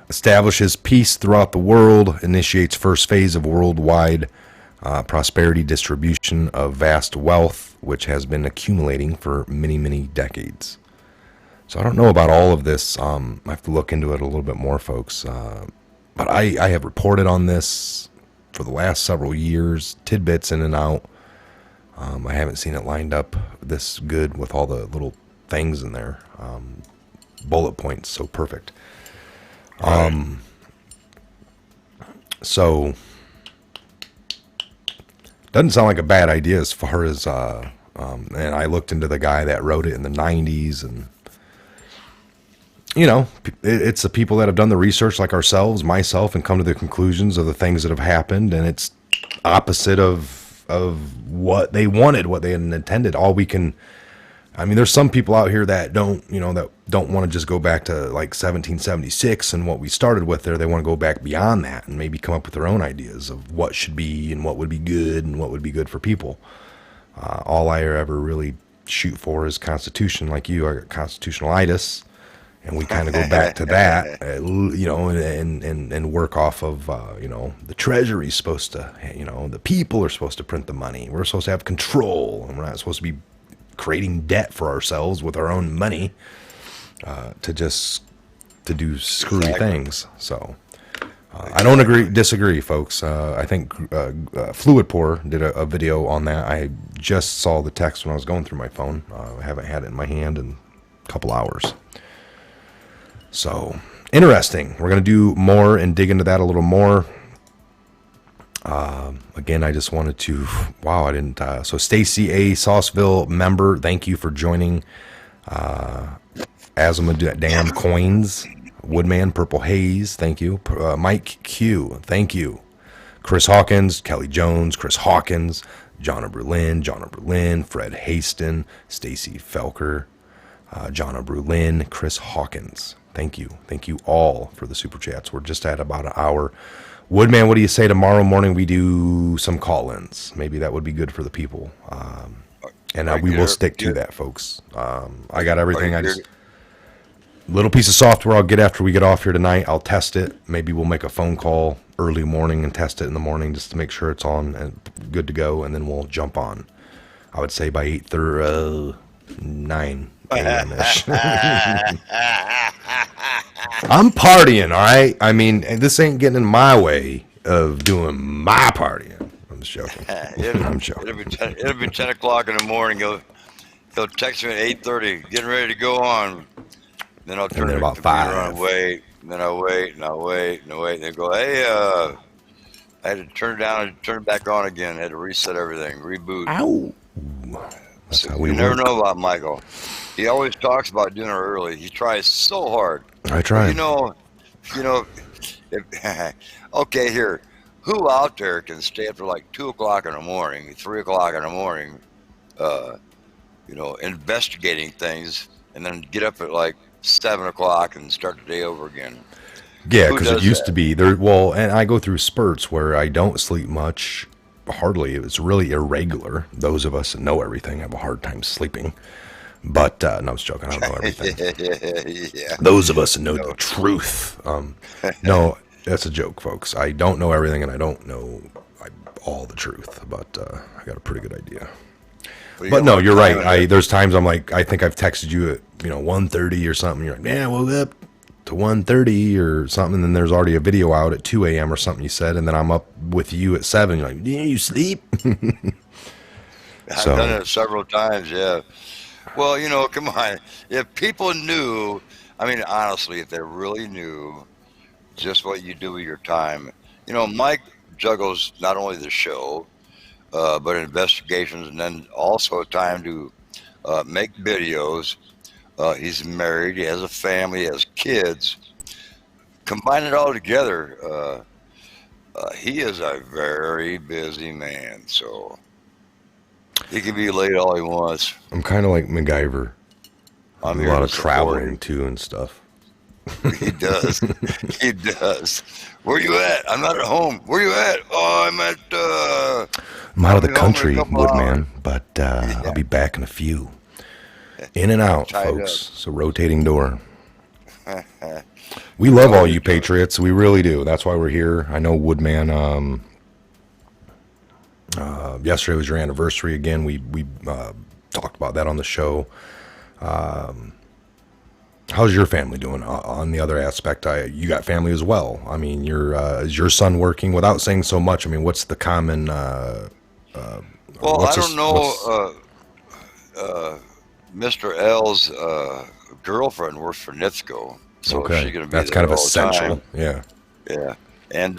Establishes peace throughout the world. Initiates first phase of worldwide prosperity distribution of vast wealth, which has been accumulating for many, many decades. So I don't know about all of this. I have to look into it a little bit more, folks. But I have reported on this for the last several years, tidbits in and out. I haven't seen it lined up this good with all the little things in there. Bullet points, so perfect. So doesn't sound like a bad idea as far as and I looked into the guy that wrote it in the 90s, and you know, it's the people that have done the research like ourselves, myself, and come to the conclusions of the things that have happened, and it's opposite of what they wanted, what they had intended. All we can, I mean, there's some people out here that don't want to just go back to like 1776 and what we started with there. They want to go back beyond that and maybe come up with their own ideas of what should be and what would be good and what would be good for people. All I ever really shoot for is Constitution. Like you, I got constitutionalitis, and we kind of go back to that, and work off of, the Treasury's supposed to, the people are supposed to print the money. We're supposed to have control, and we're not supposed to be creating debt for ourselves with our own money to do screwy things. So I don't disagree, folks. I think Fluid Pour did a video on that. I just saw the text when I was going through my phone. I haven't had it in my hand in a couple hours. So interesting. We're going to do more and dig into that a little more. Again, I just wanted to, wow, I didn't, so Stacy A. Sauceville member, thank you for joining. Asma Damn Coins, Woodman, Purple Haze, thank you. Mike Q, thank you. Chris Hawkins, Kelly Jones, Chris Hawkins, Jonna Berlin, Fred Haston, Stacy Felker, Jonna Berlin, Chris Hawkins. Thank you. Thank you all for the super chats. We're just at about an hour. Woodman, what do you say tomorrow morning we do some call-ins? Maybe that would be good for the people. And we will stick to that, folks. I got everything. I just little piece of software I'll get after we get off here tonight. I'll test it. Maybe we'll make a phone call early morning and test it in the morning just to make sure it's on and good to go, and then we'll jump on. I would say by 9 a.m.-ish. I'm partying, all right? I mean, this ain't getting in my way of doing my partying. I'm just joking. I'm joking. It'll be 10 o'clock in the morning. He'll text me at 8:30, getting ready to go on. Then I'll turn the about computer 5. And wait, and then I'll wait, and then go, hey, I had to turn it down and turn it back on again. I had to reset everything, reboot. Ow. That's how we You never work. know about Michael. He always talks about dinner early. He tries so hard. I try. You know, okay, here. Who out there can stay up to like 2 o'clock in the morning, 3 o'clock in the morning, investigating things, and then get up at like 7 o'clock and start the day over again? Yeah, because it used to be there. Well, and I go through spurts where I don't sleep much, hardly. It's really irregular. Those of us that know everything have a hard time sleeping. But no, I was joking. I don't know everything. Yeah. Those of us that know the truth. No, that's a joke, folks. I don't know everything, and I don't know all the truth. But I got a pretty good idea. But no, you're right. There's times I'm like, I think I've texted you at 1:30 or something. You're like, man, I woke up to 1:30 or something, and then there's already a video out at 2 a.m. or something you said, and then I'm up with you at 7. You're like, yeah, you sleep? I've done it several times, yeah. Well, come on. If people knew, I mean, honestly, if they really knew just what you do with your time. Mike juggles not only the show, but investigations, and then also time to make videos. He's married, he has a family, he has kids. Combine it all together, he is a very busy man, so he can be late all he wants. I'm kind of like MacGyver. I'm a lot of traveling too and stuff. He does. He does. Where you at? I'm not at home. Where you at? Oh, I'm out of the country, Woodman, but I'll be back in a few. In and out, folks. It's a rotating door. We love all you Patriots. We really do. That's why we're here. I know, Woodman, yesterday was your anniversary again. We talked about that on the show. How's your family doing? On the other aspect, you got family as well. I mean, is your son working? Without saying so much, I mean, what's the common? Well, I don't know. Mr. L's girlfriend works for NITSCO, so okay. she's going to be that's there kind of all the essential. time. Yeah. Yeah, and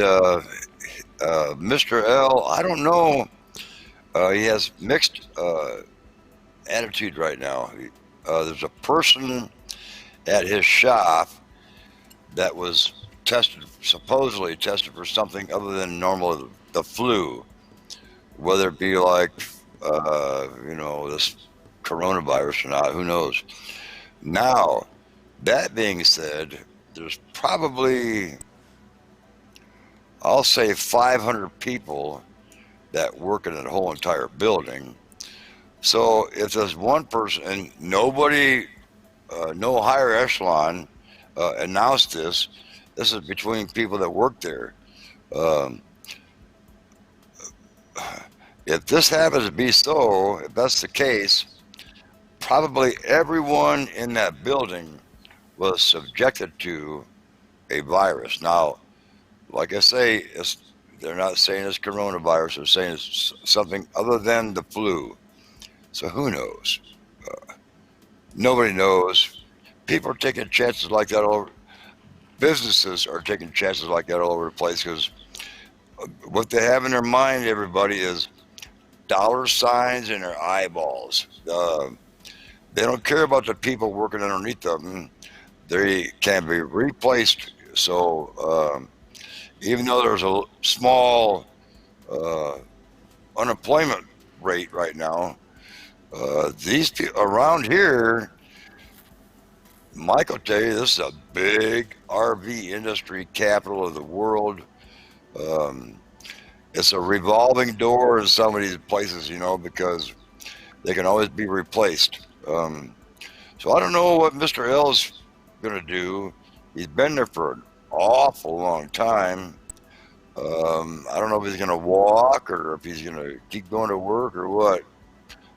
Mr. L, I don't know. He has mixed attitude right now. There's a person at his shop that was supposedly tested for something other than normal, the flu, whether it be like, this coronavirus or not, who knows. Now, that being said, there's probably, I'll say 500 people that work in that whole entire building. So if there's one person, and nobody, no higher echelon announced this is between people that work there. If this happens to be so, if that's the case, probably everyone in that building was subjected to a virus. Now, like I say, they're not saying it's coronavirus, they're saying it's something other than the flu. So who knows? Nobody knows. People are taking chances like that all over. businesses are taking chances like that all over the place because what they have in their mind, everybody, is dollar signs in their eyeballs. They don't care about the people working underneath them. They can be replaced. So even though there's a small unemployment rate right now, these people around here, Mike will tell you, this is a big RV industry capital of the world. It's a revolving door in some of these places, you know, because they can always be replaced. So I don't know what Mr. L's going to do. He's been there for an awful long time. I don't know if he's going to walk or if he's going to keep going to work or what.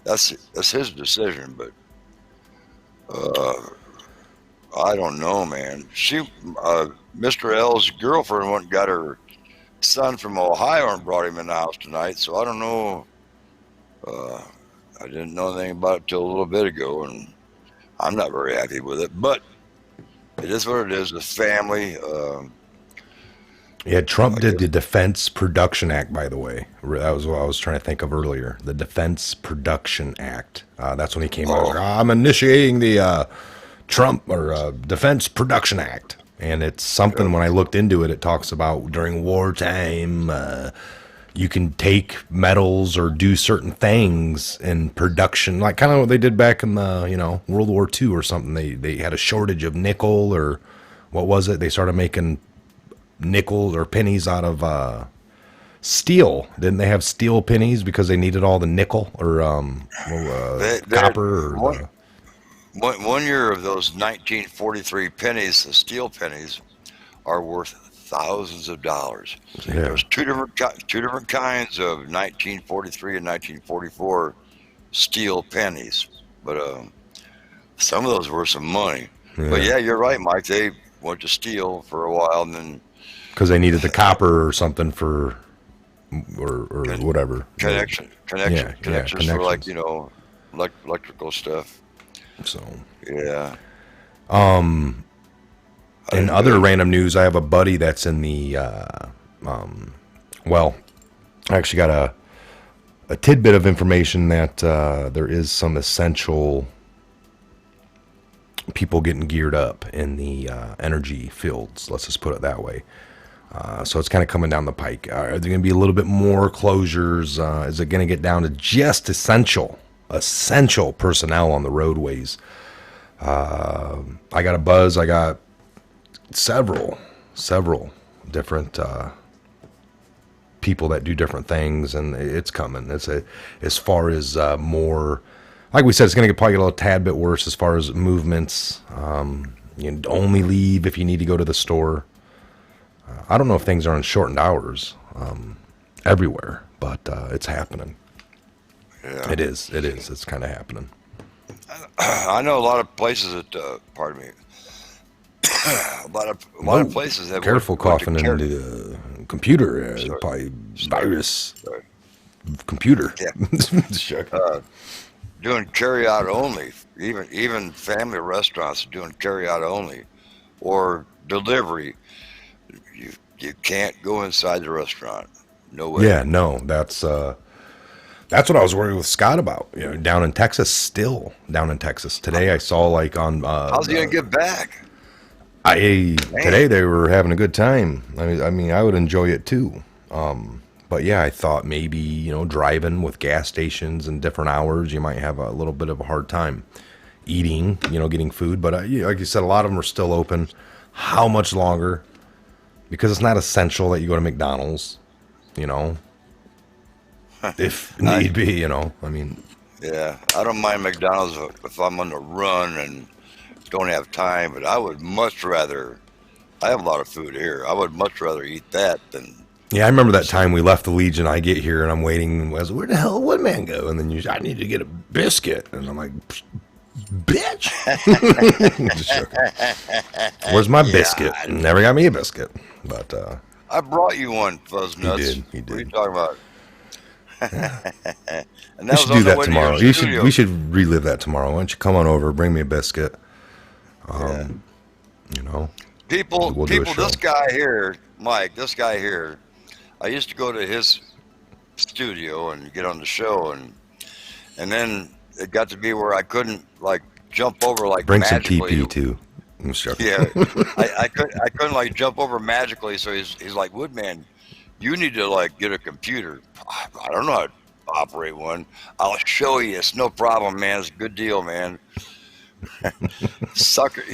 That's his decision, but I don't know, man. Mr. L's girlfriend went and got her son from Ohio and brought him in the house tonight, so I don't know. I didn't know anything about it till a little bit ago, and I'm not very happy with it, but it is what it is. The family. Yeah, Trump did the Defense Production Act, by the way. That was what I was trying to think of earlier. The Defense Production Act. That's when he came out. I'm initiating the Trump or Defense Production Act. And it's something, when I looked into it, it talks about during wartime, you can take metals or do certain things in production, like kind of what they did back in the, World War II or something. They had a shortage of nickel, or what was it? They started making nickels or pennies out of steel. Didn't they have steel pennies because they needed all the nickel or copper? Or one year of those 1943 pennies, the steel pennies, are worth thousands of dollars. Yeah. There's two different kinds of 1943 and 1944 steel pennies, but some of those were some money. Yeah. But yeah, you're right, Mike. They went to steel for a while, and then because they needed the copper or something for or whatever connections for, like, electrical stuff. So yeah. In other random news, I have a buddy that's in the well, I actually got a tidbit of information that there is some essential people getting geared up in the energy fields. Let's just put it that way. So it's kind of coming down the pike. Are there going to be a little bit more closures? Is it going to get down to just essential personnel on the roadways? I got a buzz. I got several different people that do different things, and it's coming. As far as more, like we said, it's going to probably get a little tad bit worse as far as movements. You only leave if you need to go to the store. I don't know if things are on shortened hours everywhere, but it's happening. Yeah. It is. It's kind of happening. I know a lot of places that, pardon me, a lot of places have. Careful coughing into the computer. Probably virus. Sorry. Computer. Yeah. Doing carry out only. Even family restaurants doing carry out only, or delivery. You can't go inside the restaurant. No way. Yeah, no, that's what I was worried with Scott about. Down in Texas today. I saw like on. How's he gonna get back? Today they were having a good time. I mean, I would enjoy it too. But yeah, I thought maybe driving with gas stations and different hours, you might have a little bit of a hard time eating. Getting food. But like you said, a lot of them are still open. How much longer? Because it's not essential that you go to McDonald's, if need be, I mean. Yeah, I don't mind McDonald's if I'm on the run and don't have time, but I would much rather, I have a lot of food here, I would much rather eat that than. Yeah, I remember that time we left the Legion, I get here and I'm waiting, I was like, where the hell would man go? And then I need to get a biscuit. And I'm like, bitch. Just joking. Where's my biscuit? Never got me a biscuit. But I brought you one, Fuzz Nuts. You did. What are you talking about? And we should do that tomorrow. We should relive that tomorrow. Why don't you come on over, bring me a biscuit? People, We'll do a show. this guy here, Mike, this guy here, I used to go to his studio and get on the show, and then it got to be where I couldn't like jump over like Bring some magically. TP too. I'm sure. Yeah, I couldn't like jump over magically. So he's like, Woodman, you need to like get a computer. I don't know how to operate one. I'll show you. It's no problem, man. It's a good deal, man. Sucker.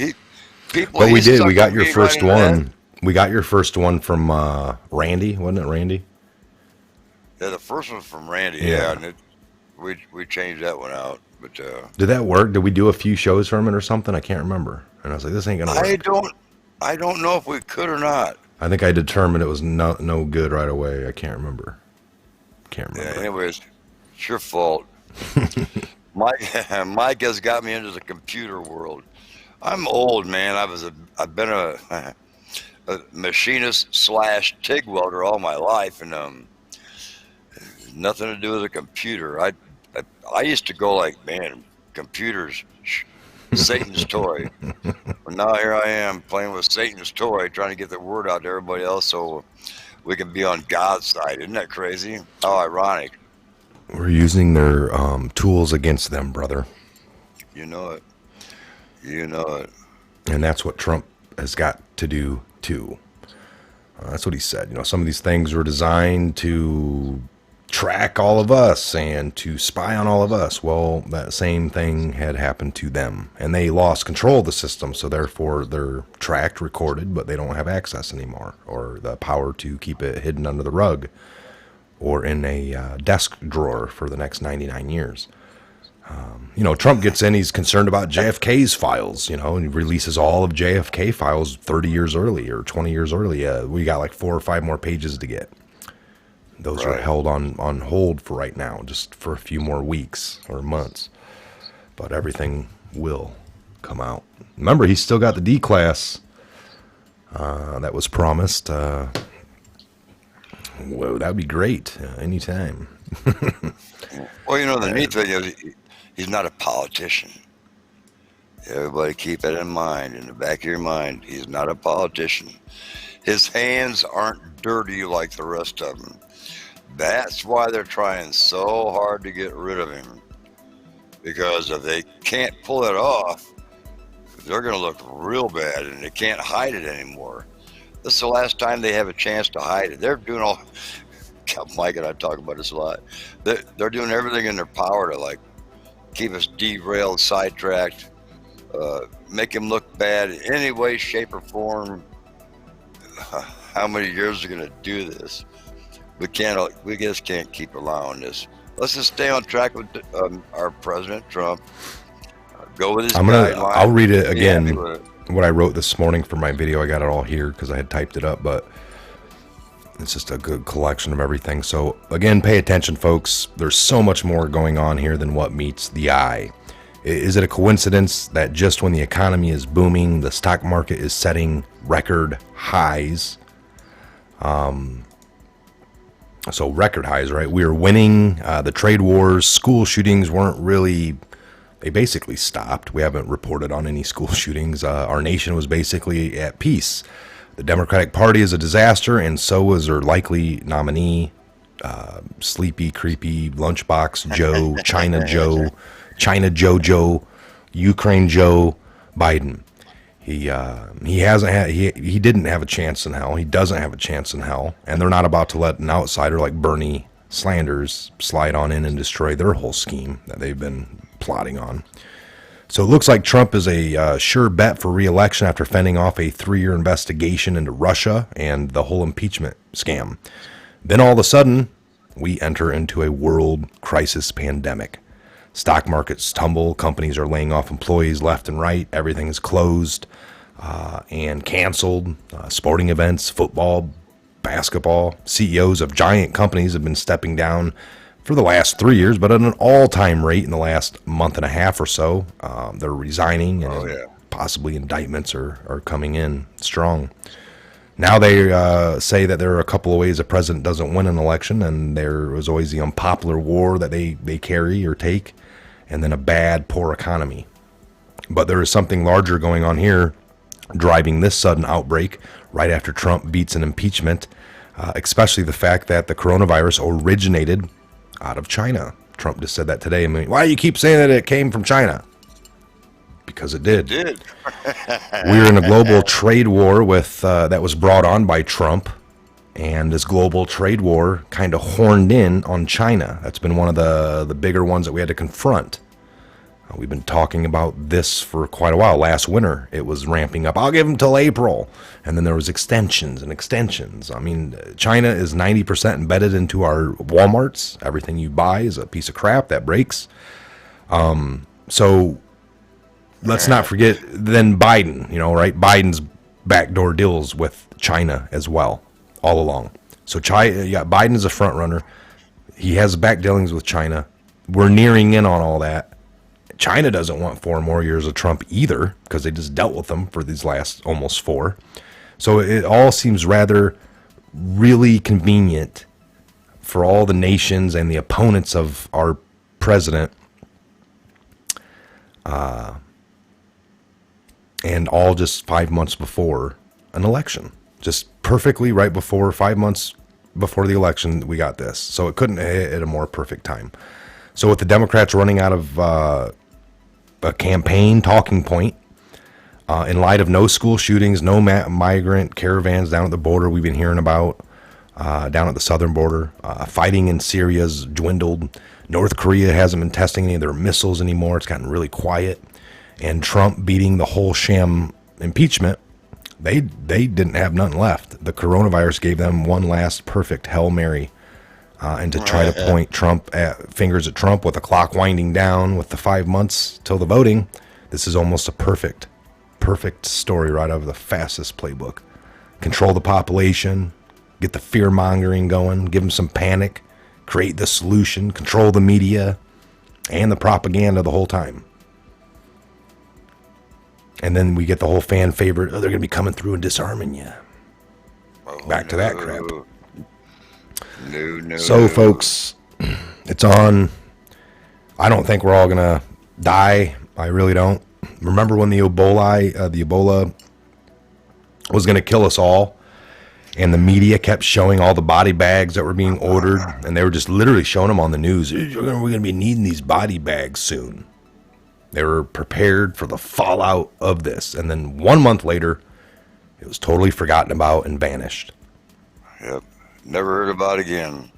But we did. We got your suckered me first right into one. We got your first one from Randy, wasn't it, Randy? Yeah, the first one's from Randy. Yeah. Yeah, and we changed that one out. But Did that work? Did we do a few shows from it or something? I can't remember. And I was like, this ain't gonna work. I don't know if we could or not. I think I determined it was no good right away. I can't remember. Yeah, anyways, it's your fault. Mike has got me into the computer world. I'm old, man. I've been a machinist / TIG welder all my life, and nothing to do with a computer. I used to go like, man, computers, Satan's toy. But now here I am playing with Satan's toy, trying to get the word out to everybody else so we can be on God's side. Isn't that crazy? How ironic. We're using their tools against them, brother. You know it. You know it. And that's what Trump has got to do too. That's what he said. You know, some of these things were designed to track all of us and to spy on all of us. Well, that same thing had happened to them, and they lost control of the system, so therefore they're tracked, recorded, but they don't have access anymore, or the power to keep it hidden under the rug or in a desk drawer for the next 99 years. You know, Trump gets in, he's concerned about JFK's files, you know, and he releases all of JFK files 30 years early or 20 years early. We got like 4 or 5 more pages to get. Those are held on hold for right now, just for a few more weeks or months. But everything will come out. Remember, he's still got the D class that was promised. Whoa, that would be great anytime. Well, you know, the neat thing is he's not a politician. Everybody keep that in mind, in the back of your mind. He's not a politician. His hands aren't dirty like the rest of them. That's why they're trying so hard to get rid of him. Because if they can't pull it off, they're going to look real bad, and they can't hide it anymore. This is the last time they have a chance to hide it. They're doing all... Mike and I talk about this a lot. They're doing everything in their power to like keep us derailed, sidetracked, make him look bad in any way, shape, or form. How many years are going to do this? We just can't keep allowing this. Let's just stay on track with our President Trump. Go with his guidelines. I'll read it again. What I wrote this morning for my video. I got it all here because I had typed it up, but it's just a good collection of everything. So again, pay attention, folks. There's so much more going on here than what meets the eye. Is it a coincidence that just when the economy is booming, the stock market is setting record highs? So record highs, right? We are winning the trade wars. School shootings weren't really, they basically stopped. We haven't reported on any school shootings. Our nation was basically at peace. The Democratic Party is a disaster, and so is their likely nominee, Sleepy, Creepy, Lunchbox Joe, China Jojo, Ukraine Joe Biden. He didn't have a chance in hell. He doesn't have a chance in hell, and they're not about to let an outsider like Bernie Sanders slide on in and destroy their whole scheme that they've been plotting on. So it looks like Trump is a sure bet for re-election after fending off a 3-year investigation into Russia and the whole impeachment scam. Then all of a sudden, we enter into a world crisis pandemic. Stock markets tumble, companies are laying off employees left and right, everything is closed and canceled. Sporting events, football, basketball, CEOs of giant companies have been stepping down for the last 3 years, but at an all-time rate in the last month and a half or so. They're resigning, and possibly indictments are coming in strong. Now they say that there are a couple of ways a president doesn't win an election, and there was always the unpopular war that they carry or take, and then a bad, poor economy. But there is something larger going on here. driving this sudden outbreak right after Trump beats an impeachment, especially the fact that the coronavirus originated out of China. Trump just said that today. I mean, why do you keep saying that it came from China? Because it did. We're in a global trade war with that was brought on by Trump, and this global trade war kind of horned in on China. That's been one of the bigger ones that we had to confront. We've been talking about this for quite a while. Last winter, it was ramping up. I'll give them till April. And then there was extensions and extensions. I mean, China is 90% embedded into our Walmarts. Everything you buy is a piece of crap that breaks. So let's not forget then Biden, right? Biden's backdoor deals with China as well, all along. So Biden is a front runner. He has back dealings with China. We're nearing in on all that. China doesn't want 4 more years of Trump either, because they just dealt with them for these last almost 4. So it all seems rather really convenient for all the nations and the opponents of our president, and all just 5 months before an election. Just perfectly right before 5 months before the election, we got this. So it couldn't hit at a more perfect time. So with the Democrats running out of a campaign talking point, in light of no school shootings, no migrant caravans down at the border we've been hearing about, down at the southern border, fighting in Syria's dwindled. North Korea hasn't been testing any of their missiles anymore. It's gotten really quiet. And Trump beating the whole sham impeachment, they didn't have nothing left. The coronavirus gave them one last perfect Hail Mary. And to try to point fingers at Trump with the clock winding down with the 5 months till the voting, this is almost a perfect story right out of the fastest playbook. Control the population, get the fear-mongering going, give them some panic, create the solution, control the media, and the propaganda the whole time. And then we get the whole fan favorite, they're going to be coming through and disarming you. Back to that crap. No. So, folks, it's on. I don't think we're all going to die. I really don't. Remember when the Ebola was going to kill us all, and the media kept showing all the body bags that were being ordered, and they were just literally showing them on the news. We're going to be needing these body bags soon. They were prepared for the fallout of this. And then 1 month later, it was totally forgotten about and vanished. Yep. Never heard about it again.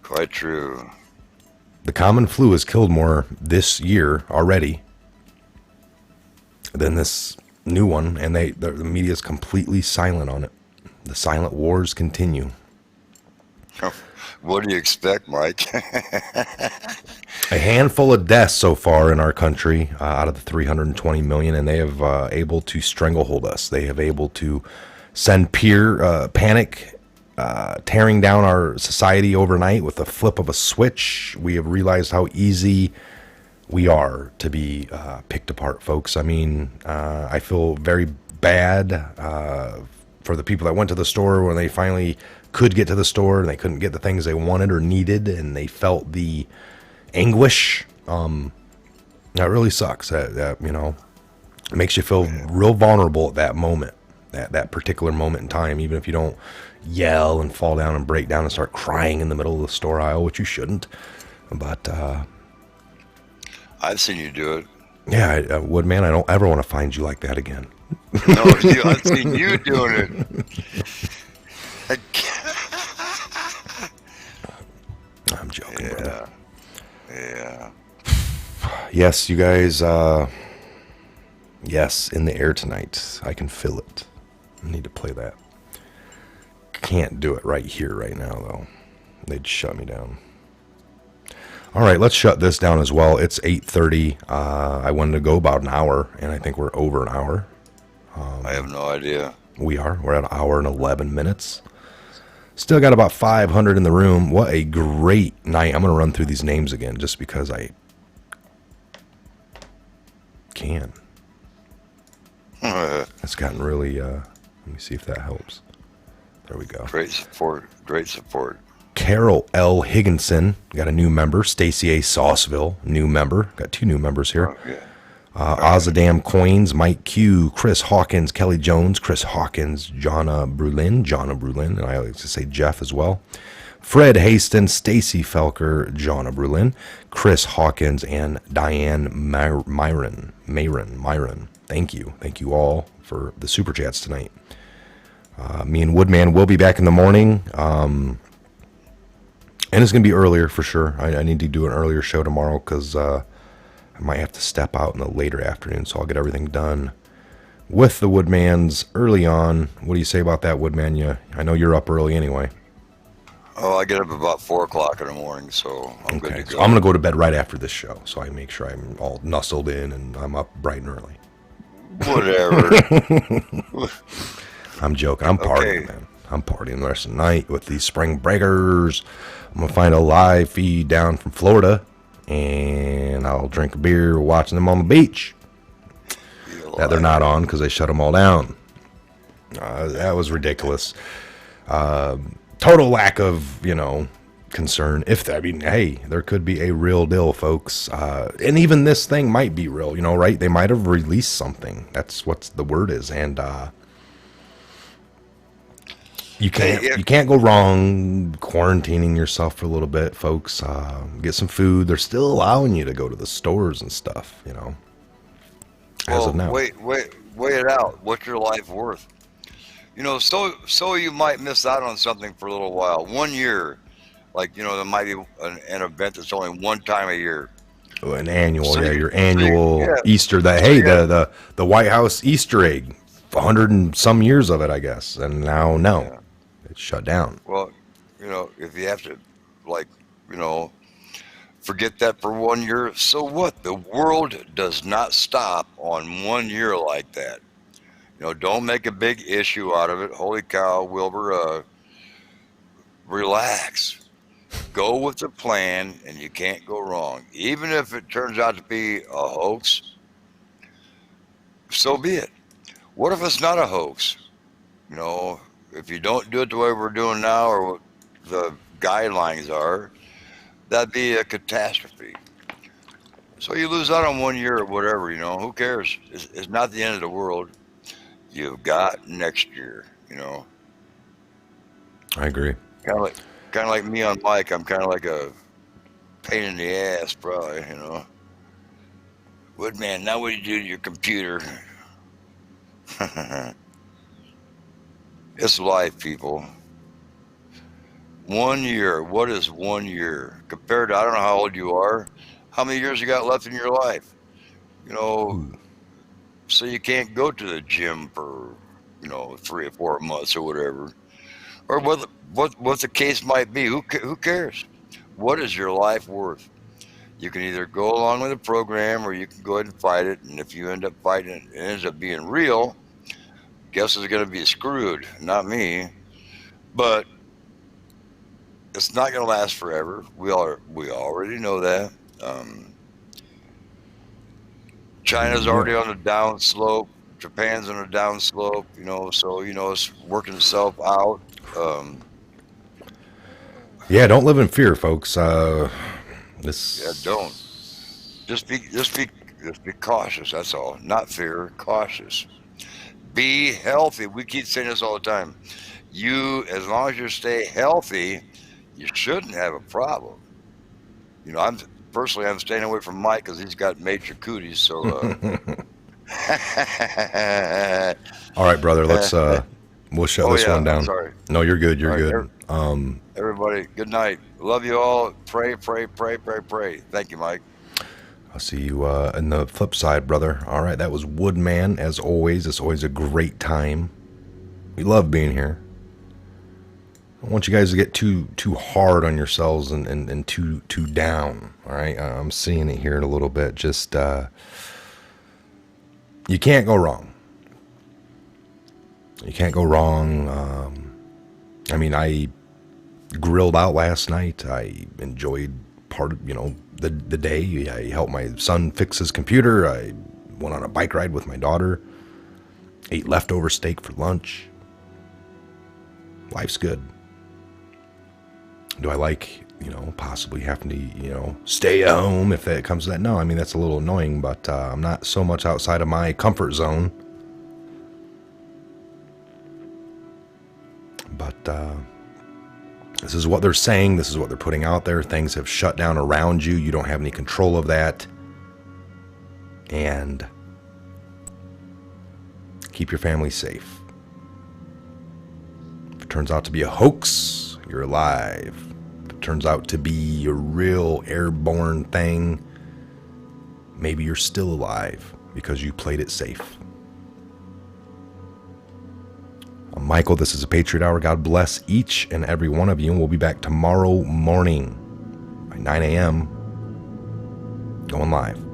Quite true. The common flu has killed more this year already than this new one, and the media is completely silent on it. The silent wars continue. What do you expect, Mike? A handful of deaths so far in our country out of the 320 million, and they have able to stranglehold us. They have able to send panic, tearing down our society overnight with the flip of a switch. We have realized how easy we are to be picked apart, folks. I mean, I feel very bad for the people that went to the store when they finally could get to the store and they couldn't get the things they wanted or needed, and they felt the anguish. That really sucks. That it makes you feel real vulnerable at that moment. That particular moment in time, even if you don't yell and fall down and break down and start crying in the middle of the store aisle, which you shouldn't. But I've seen you do it. Yeah, I would, man. I don't ever want to find you like that again. No, I've seen you doing it. I'm joking, brother. Yeah. Yes, you guys. Yes, in the air tonight. I can feel it. I need to play that. Can't do it right here, right now, though. They'd shut me down. All right, let's shut this down as well. It's 8:30. I wanted to go about an hour, and I think we're over an hour. I have no idea. We are. We're at an hour and 11 minutes. Still got about 500 in the room. What a great night. I'm going to run through these names again just because I can. It's gotten really, let me see if that helps. There we go. Great support. Great support. Carol L. Higginson, got a new member. Stacy A. Sauceville, new member. Got 2 new members here. Oh, yeah. Ozadam Coins, Mike Q, Chris Hawkins, Kelly Jones, Chris Hawkins, Jonna Brulin, and I like to say Jeff as well. Fred Haston, Stacy Felker, Jonna Brulin, Chris Hawkins, and Diane Myron. Thank you all for the super chats tonight. Me and Woodman will be back in the morning, and it's going to be earlier for sure. I need to do an earlier show tomorrow because I might have to step out in the later afternoon, so I'll get everything done with the Woodmans early on. What do you say about that, Woodman? I know you're up early anyway. Oh, I get up about 4 o'clock in the morning, so I'm good to go. So I'm going to go to bed right after this show, so I make sure I'm all nestled in and I'm up bright and early. Whatever. I'm joking. I'm partying, man. I'm partying the rest of the night with these spring breakers. I'm going to find a live feed down from Florida, and I'll drink a beer watching them on the beach. That they're not on because they shut them all down. That was ridiculous. Total lack of, concern. Hey, there could be a real deal, folks. And even this thing might be real, right? They might have released something. That's what the word is. And you can't go wrong quarantining yourself for a little bit, folks. Get some food. They're still allowing you to go to the stores and stuff, as of now. Wait it out. What's your life worth? So you might miss out on something for a little while. 1 year, there might be an event that's only one time a year. An annual, your annual Easter. The White House Easter egg, 100 and some years of it, I guess, and now it's shut down. Well, if you have to, forget that for 1 year, so what? The world does not stop on 1 year like that. Don't make a big issue out of it. Holy cow, Wilbur, relax. Go with the plan, and you can't go wrong. Even if it turns out to be a hoax, so be it. What if it's not a hoax? If you don't do it the way we're doing now or what the guidelines are, that'd be a catastrophe. So you lose out on 1 year or whatever, who cares? It's not the end of the world. You've got next year, I agree. Kind of like me on mic. I'm kind of like a pain in the ass, probably, Woodman, now what do you do to your computer? It's life, people. 1 year. What is 1 year? Compared to, I don't know how old you are. How many years you got left in your life? So you can't go to the gym for, 3 or 4 months or whatever. Or what the case might be. Who cares? What is your life worth? You can either go along with the program or you can go ahead and fight it. And if you end up fighting it and it ends up being real, guess who's going to be screwed? Not me. But it's not going to last forever. We already know that. China's already on the down slope. Japan's on the down slope. So it's working itself out. Don't live in fear, folks. Don't. Just be cautious. That's all. Not fear, cautious. Be healthy. We keep saying this all the time. As long as you stay healthy, you shouldn't have a problem. I'm staying away from Mike because he's got major cooties. So. All right, brother. Let's we'll shut this one down. Sorry. No, you're good. You're good. Everybody, good night. Love you all. Pray. Thank you, Mike. I'll see you in the flip side, brother. All right, that was Woodman. As always, it's always a great time. We love being here. I don't want you guys to get too hard on yourselves and too down. All right, I'm seeing it here in a little bit. Just you can't go wrong. You can't go wrong. I grilled out last night. I enjoyed part of the day. I helped my son fix his computer. I went on a bike ride with my daughter. Ate leftover steak for lunch. Life's good. Do I like you know, possibly having to, you know, stay at home if that comes to that. No, I mean, that's a little annoying, but I'm not so much outside of my comfort zone. But this is what they're saying. This is what they're putting out there. Things have shut down around you. You don't have any control of that. And keep your family safe. If it turns out to be a hoax, you're alive. If it turns out to be a real airborne thing, maybe you're still alive because you played it safe. I'm Michael. This is a Patriot Hour. God bless each and every one of you. And we'll be back tomorrow morning by 9 a.m. going live.